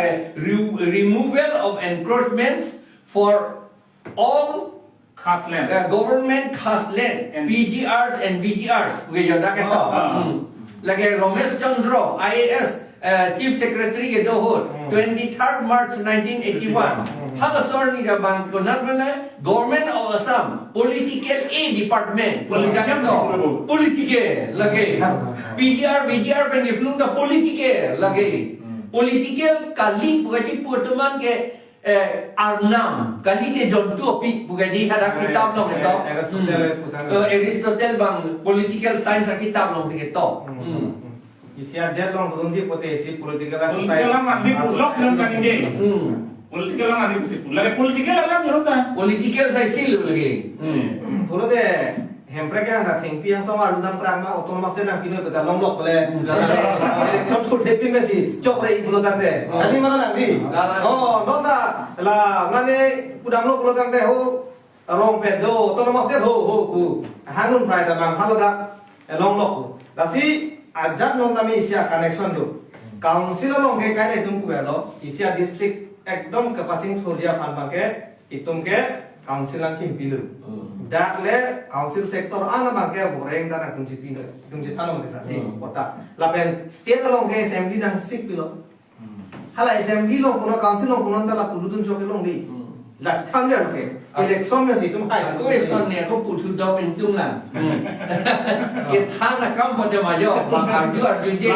removal of encroachments for all khas land government khas land PGRs and VGRs we jada ke to lagi Romesh Chandra IAS Chief Secretary ke dohor 23rd March 1981 hala sorni da bang konarna government of Assam political A department political lagi PGR VGR bang iflung da political lagi political kali pugaci puteman ke Arnam kali ke jontu api pugadi hadak kitab long itu Aristotle bang political science kitab long segitu Isi ada long turunji potensi political lama di blok dan kanjeng political lama di sipul lagi political lama nyota political saya silu lagi Puluh deh hempre ke anda think piang sama aludam pragma autonomous deh nak kini kita long lock boleh election tuh depin masih cok rei puluh tante nanti mana nanti oh nonda lah ngane pudam lo puluh tante ho long pedo autonomous deh ho hanun pride bang halodak long lock lasi ajak nonda mi isia connection tuh council long ke kaya itu kuelo isia district ekdom kepacing thorja pan bangke itum ke council ang kimpilu dakle council sector ana bangke boreng dana tumci tanong desa di kota lapen state long ke assembly nang sik pilo hala assembly long kuno council long kuno tala pududun choke long di lach tangger ke election me situm hai aku eson ne aku putu do pentung lah ke thana kam pada majo arju je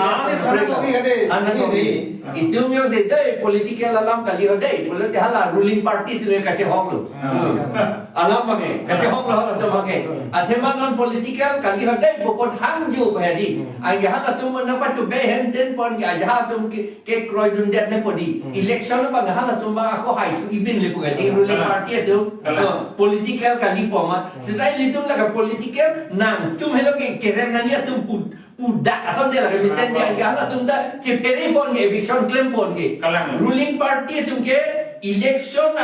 anak ni itu myo se dai political alam kali dai politik hala ruling party tu kace hok lu alam bage kace hok lu hala to bage athema non political kali dai popot hangju bhadi ai hala tu man pa chu be hen ten pon ga ja tu ke kroi dun det ne podi election bang hala tu ma aku hai tu ibin le bage ruling party tu political kali poma sedai litum laga political nam tum helo ke kerem nania tum pudak ason dia laga misen dia gala tum da cheperi pon ge eviction claim pon ge ruling party tum ke election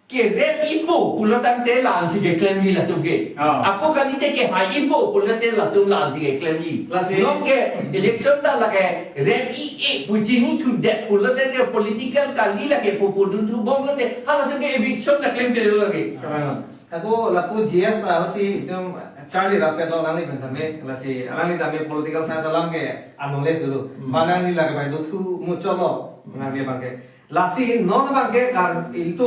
ke rem ipo pulotan te lan si ge claim ni la tum ke aku kali te ke ha ipo pulotan la tum lan si ge claim ni nom ke election da laga rem e pujini to that pulotan de political kali la ke popodun tu bom la de hala tum ke eviction da claim de la ge Aku laku GS lah masih itu cari rapat lo nani bentame lasi nani dame political science alam ke knowledge dulu mana ni lagi baik tu muncul lo nani bangke lasi non bangke kar itu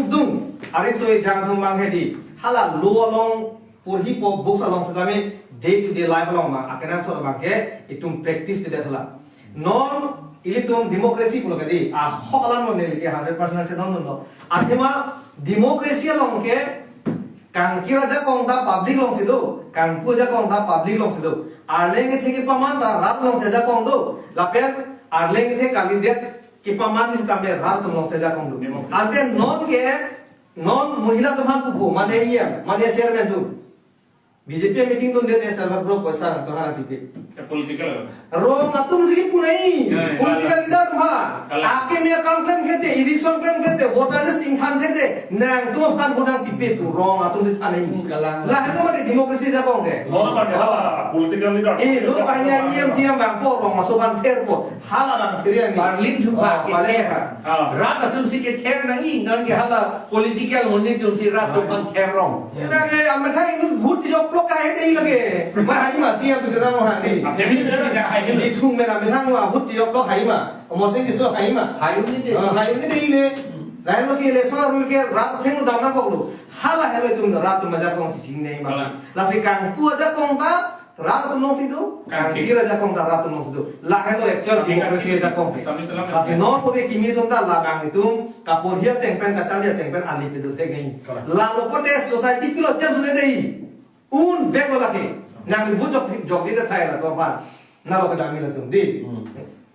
dung aris tu jangan tu bangke di hala lo long purhi po books along sedami day to day life along ma akhirnya so bangke itu practice tidak lah non ini tuh demokrasi pulau kadi hokalan mon ni ke 100% sedang lo akhirnya demokrasi along ke Kang kira aja kong ta public long sido, kang pu aja kong ta public long sido. Arleng ke paman ta rat long seja kong do. Lapen arleng ke kandidat ke paman is tambe rat long seja kong do. Ante non ke non mohila to han pu mane iya, mane chairman do. BJP meeting tu dia server bro kuasa tu hara pipi. Political. Rong atum segi punai. Yeah, Political leader tu ha. Kalah. Ake me claim kete, election claim kete, voter list inghan kete. Nang tu pan gudang pipi tu rong atum segi anai. Kalang. Lah itu mah demokrasi japong ke. Nona pa hala political leader. Lu banyak EMCM bang po rong masukan ter po. Hala bang kirian ni. Parlin tu pak Balik. Rat atum si ke ter nangi nan ke hala political munni tu si rat tu pan terong. Ina ke Amerika ini vote jok blok kai dei lagi. Ma hai ma siam tu kena ma ni. Ini dia nak hai Ni thung me na me thang wa vote jok blok hai ma. Mo sing diso hai ma. Hayu ni de. Hai ni dei le. Lain masih election rule ke rat theng dam na ko lu. Hala hele tu rat tu maja kong si nei ma. La si kang pu aja kong ta rat tu nong si tu. Kang kira aja kong ta rat tu nong si tu. La hele actual demokrasi aja kong. La si non ko be kimi tum ta la bang itu kapur hia tengpen kacang dia tengpen ali pe du tek nei. La lo pote society pilo chen sune dei. Un vego lagi. Nang vu jok dia thai la to pa. Na lo ka dami la tum di.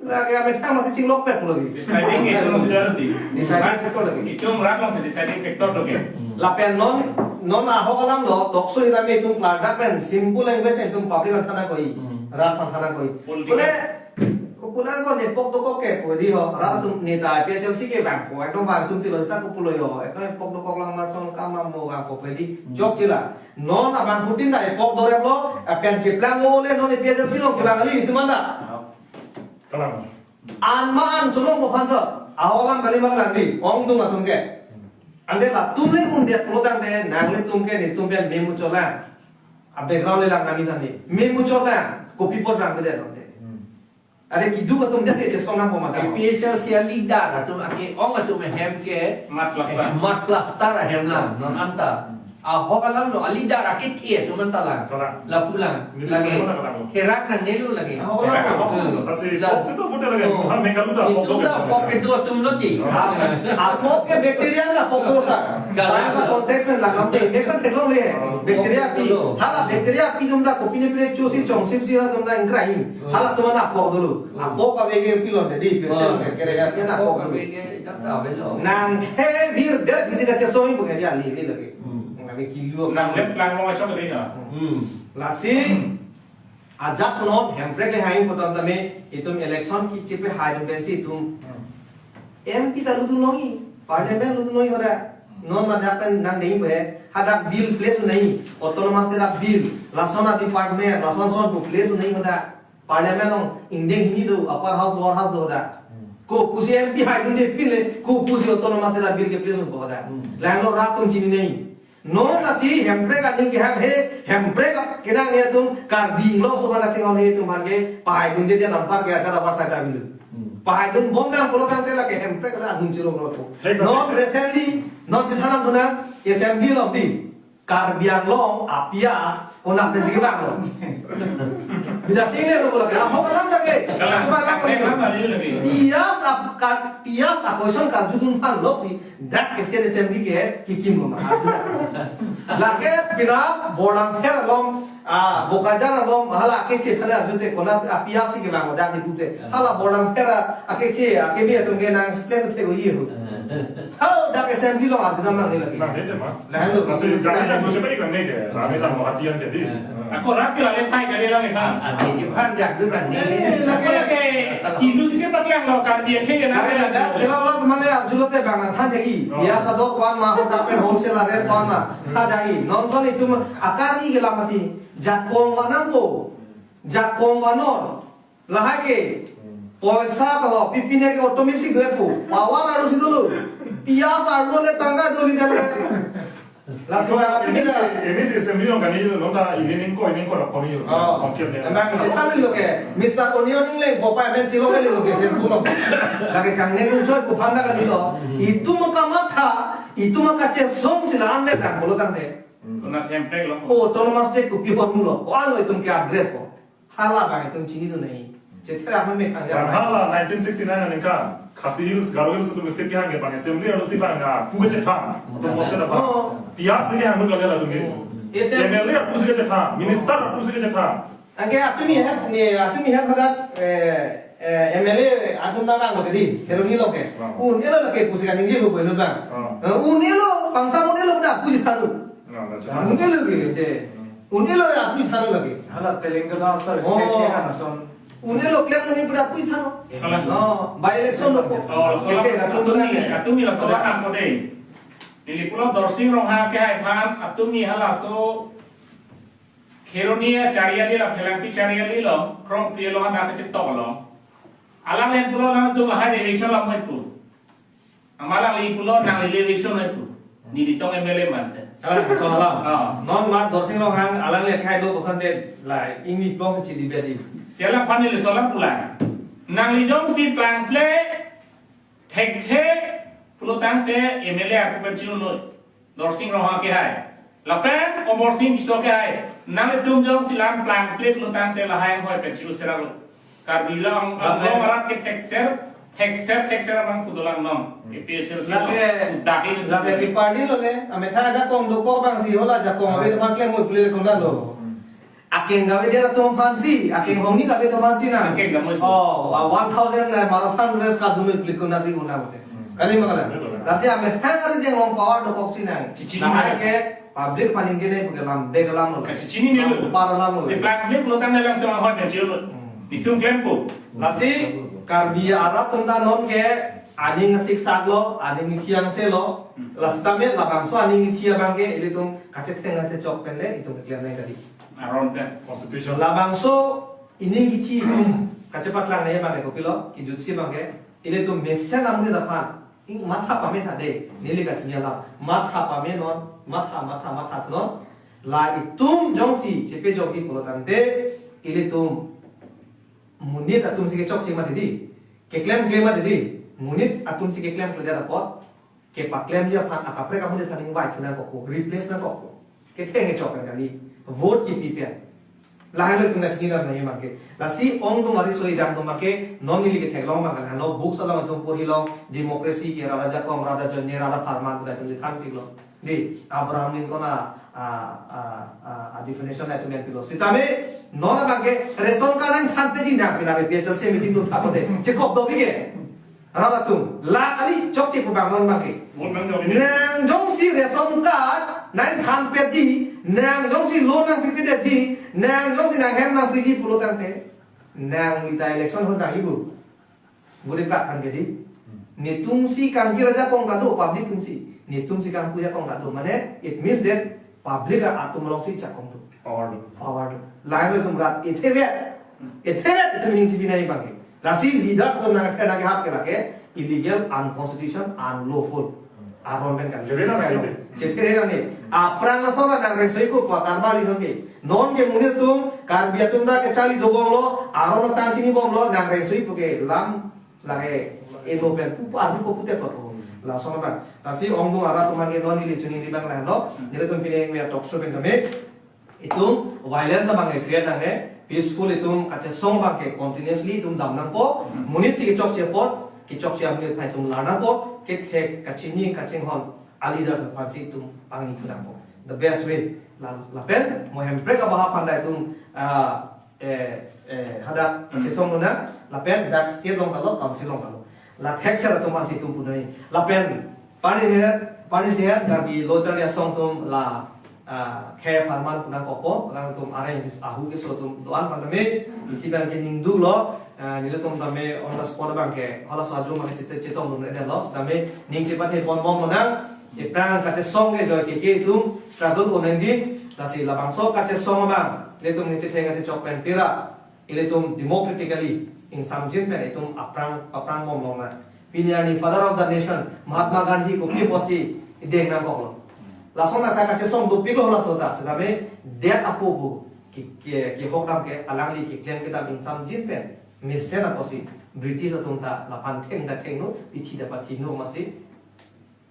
Lagi ame thang masih cinglok pet lagi. deciding itu sudah nanti. Deciding factor lagi. Itu mereka masih deciding factor tu ke. Lapen non ahok alam lo tokso ida me tum larda pen simple language tum public khana koi rat khana koi pula ko ne pok to ko ke ko di ho ra tum neta pe chelsea ke bang ko ekdom bang tum pilo sta ko pulo yo ekdom pok to ko lang ma son ka ma mo ga ko pe di jok chila non abang putin da pok dore lo pen ke plan mo le non pe chelsea lo ke bang ali tu manda Kalang. an sulong ko panso aholam kali mag di ong tu ma tum ke ande la tum le un dia pro dang de nang le tum ke ni tum ben memu chola a background le lang nami thani memu chola copy pot bang ke de no Ada kidu ka tum jase ches kong ko mata. PSL sia leader atum ake ong atum hem ke Mat plaster. mat plaster hem la non anta. Ho kalam no leader ake tie tu mentala. La pulang lagi. Kerak nang nelu lagi. Kasi pok se to bote lagi. Ha mengalu da pok Itu dah pok ke dua tu meloti. Pok ke bacteria na pok dosa. Saya sa konteks में लगम ते मेकन टेलो ले bacteria pi hala bacteria pi tum da kopine pine chosi chong sip sira tum da ingrai hala tum na pok dulu. Pok ka bege pilon de di kere ya na pok. Nang he bir de bisi ka chesoi ko dia li lagi. Nang kilu Nang lep lang mo macam ni ha. Lasi ajak kuno hemprek le hain poton tame itum election ki chipe high pensi itum MP ta lutu noi parliament lutu noi hoda non ma dapen nang nei be hada bill place nahi autonomous tera bill lasona department lason son to place nahi hoda parliament on inde hini do upper house lower house do hoda ko pusi MP high dunde pile ko pusi autonomous tera bill ke place hoda lano ratum chini nahi non asi hemprek ading ke he hemprek kedang ne tum kar bing lo so bala sing on he tum hange pai dunde dia nampak ke acara pasai ta bilu pai dun bongang polotan te lage hemprek la adun chiro no to non recently non chisanam duna assembly of the kar biang long apias onak de sigibang lo bida sine lo bola ka ho kalam dage coba lam ko pias apoison kar judun pan lo si that state assembly ke kikim lo ma lage pina bolang her lom bokajar lom hala keche phala jute konas apias ke bang da ni pute hala bolang her akeche akemi atunge nang stand te go yi ho how that assembly lo adunam nang ni lagi Nah, itu mah. Lah, lu Kasi kaya yang macam ni kan ni ke. Rame lah mau hatian jadi. Aku rakyat lah lepai kali lah ni kan. Ati jipan jak du kan ni. Aku lagi kilu sikit patlang lo kan dia ke na. ada kelawat mane arjulote bangan than thegi biasa do kwan ma ho dapen wholesaler rate kwan ma thadai nonson itu akari gelamati jakong wanambo jakong wanon lahai ke পয়সা তো পিপিনে কে অটোমেটিক দেপু পাওয়ার আর সি দলু পিয়াস আর বলে তাঙ্গা জলি দেলে লাসি বাগা Ini তিকে ini sistem ni orang kan ini nota ini ko la koni yo. Okey ni. emang cetan loke Mr. Onion ning le bopa men chilo ke loke Facebook lo lage kangne kun choi ko phanda ka lilo itu maka matha itu maka che song sila ande kan bolo kan de Kena sempre lo. ko autonomous te ku pi hon mulo ko alo itum ke upgrade ko hala ba itum chini do nahi chetra apne me khanja Hala 1969 ni kan. Kasi hilus garo hilus tu mesti pihan ke bang assembly harus sih bang puge Jepang atau mesti apa. Pias ni yang mungkin lagi tu ni. MLA puge Jepang, minister puge Jepang. Angke atumi hat hadat MLA atum da bang lokedi heroni loke un elo loke pusika ningi lo ko bang un elo bangsa mon elo da puji tharu Nah, macam un elo ke de Uni lo ya tu thano lagi. Hala Telangana sir state ke na son. Uni lo claim ni pura tu thano. No, by election lo. Oh, solat atumi la solat am pode. Nili pulo dorsing roha ke hai phan atumi hala so Heronia cariali la phelampi cariali lo krom pielo anda ke tok lo. Alam len pulo na tu hai election la moi pu. Amala li pulo nang election ai pu. Ni ditong MLA mante. Soalam. Non mat dorsing lo hang alang le khai lo percent lai ingmi plong se chidi bedi. Sialang panel solat pula. Nang li jong si plan play thek pulo tante MLA aku pensiun lo. Dorsing roha ke hai. Lapen omorsing kiso ke hai. Nang le jong silang plan play pulo tante la hai hoi pensiun seralo. Karbilang marat ke Hexer abang putulan nom. EPSL Lake pipardi lo ne, ame tha ja kong lo ko bang si hola ja kong abe ma klem mo fule ko na lo. Akeng gawe dia to fancy, akeng hongni gawe to fancy na. Oh, 1000 marathon race ka dume fule ko na si una bote. Kali magala. Kasi ame tha ari de long power do koksi na. Na ke public paning je ne begalam lo. Cicini ne lo. Paralam lo. Si plan ne pulo tan dalam tong hoi pensiun lo. Ditung tempo. Lasi karbi arat tunda non ke aning sik saglo aning thiang selo lastame labangso aning thia bangke ile tum kache tenga te chok penle itu clear nai tadi Around the constitution labangso ining thi kache patlang nai bangke kopilo ki jutsi bangke ile tum mesen amne dapan ing matha pame thade nili kache nyala matha pame non matha non la itum jongsi chepe joki polotante ile tum munit atum si chok chima didi ke claim didi munit atum si ke claim kleda pot ke pa claim dia pa akapre ka munit kaning bai thuna ko replace na ko ke thenge chok kan kali vote ki pipe lahai lo tuna chini na nahi make la si ong tu mari soi jam tu make non nili ke thaglong ma kan no books along tu pori lo democracy ke raja ko raja jonne raja farma ku tu kan pilo di Abraham Lincoln a definition na tu men pilo sitame nona bangke reson kanan thanpe ji na pila be pechal se meeting tu thapote chekop do bige rala tum la ali chokchi pu bangon bangke nang jong si reson card nang thanpe ji nang jong si loan nang pipide ji nang jong si nang hem nang priji pulo tante nang ita election ho na ibu murid bak kan jadi ni tumsi kan kira kong kado public tumsi ni tumsi kan puja kong kado mane it means that public atum long si chakong tu power lain itu berat itu meaning si binai bangke lasi leaders tu nak kena hak kena ke illegal unconstitutional unlawful aron ben kan sepere ni aprang asora nang resoi ko karbali nonge non ke munir tum karbia tum da ke chali dobong lo aron tang sini bom lo nang resoi ko ke lam lage eno ben pu adu ko pute ko la sona ba lasi ong dung ara tumage non ni chuni ni bang la no dire tum pineng me talk show ben kame itum violence bangke create nang peaceful itum kache song bangke continuously itum dam nang po munit si chok che pot ki chok che amne phai tum lana po ke the kachini kaching hon ali dar sa phansi itum pangi thudang po the best way la pen mo hem preka baha pandai itum hada kache song na la pen that state long kalo council long kalo la thek sa itum phansi itum punai la pen pani sehat gabi lojar ya song tum la kaya farman kuna kopo lang tum arrange this ahu ke so tum doan pandame isi bang ke ningdu lo nilo tum tame on the spot bang ke hala so aju ma cetong dum ne lo tame ning cepat he bon bom nang e prang ka che song ke jo ke tum struggle on ji la si la bang so ka che song bang le tum ni che thenga che chok pen pira ile tum democratically in samjin pen tum aprang bom lo na piniani father of the nation Mahatma Gandhi ko ki posi deng na ko langsung nak kata song tu pilo lah soda sedame dia apa bu ki hokam ke alang li ki klem kita insam jin pen misen apa sih British atau tak lapan teng dak teng no iti dapat tino masih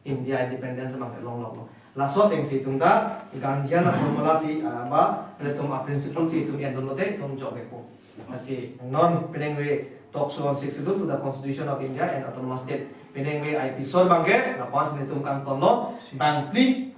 India independence sama ke long la so teng si tunda Gandhian formula si ba le tum principle si tum yang dulu deh tum job ko masih non penengwe talk show on 62 to the constitution of India and autonomous state penengwe episode bangke la pas ni tum kan tono bang pli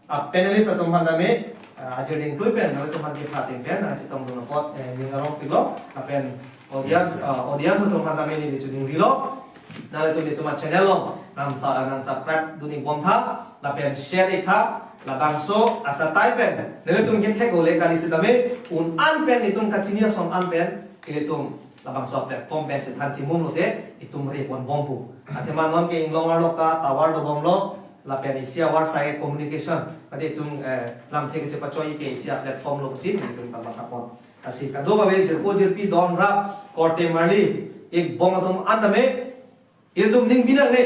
panelist atau mandame ajar ding klub pen kalau teman kita pen nasi tong dulu pot ningarong pilo apen audience atau mandame ni dicuding pilo nalar itu di tempat channel long nam subscribe dunia bom tha apen share ikha labang so acha tai pen nele tum ke thek ole kali sidame un an pen itum kachinia som an pen ile tum labang so platform pen che than chimum lote itum re pon bompu athema nom ke inglong aloka tawar do bomlo la pen isia war sai communication ade tum lam thek che pachoi ke isia platform lo sin itum ta bakapon asi ka do babe je ko je pi don rap korte mali ek bongatum andame ile tum ning binar ne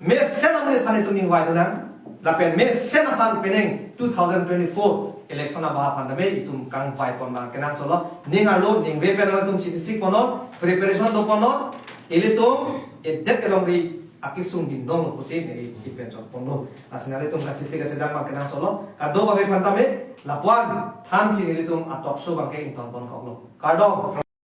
me sena mune thane tum ning wai dona lapen me sena pan peneng 2024 election aba pandame itum kang vai pon ma kenan solo ninga lo ning ve pen tum sik pono preparation do pono ele tum e det elong ri akisung din dong ko se ne ipen chon pono asinale tum kachi se gache dang ma kenan solo kado babe pantame lapuan than si ele tum atok so bang ke inton pon kokno kado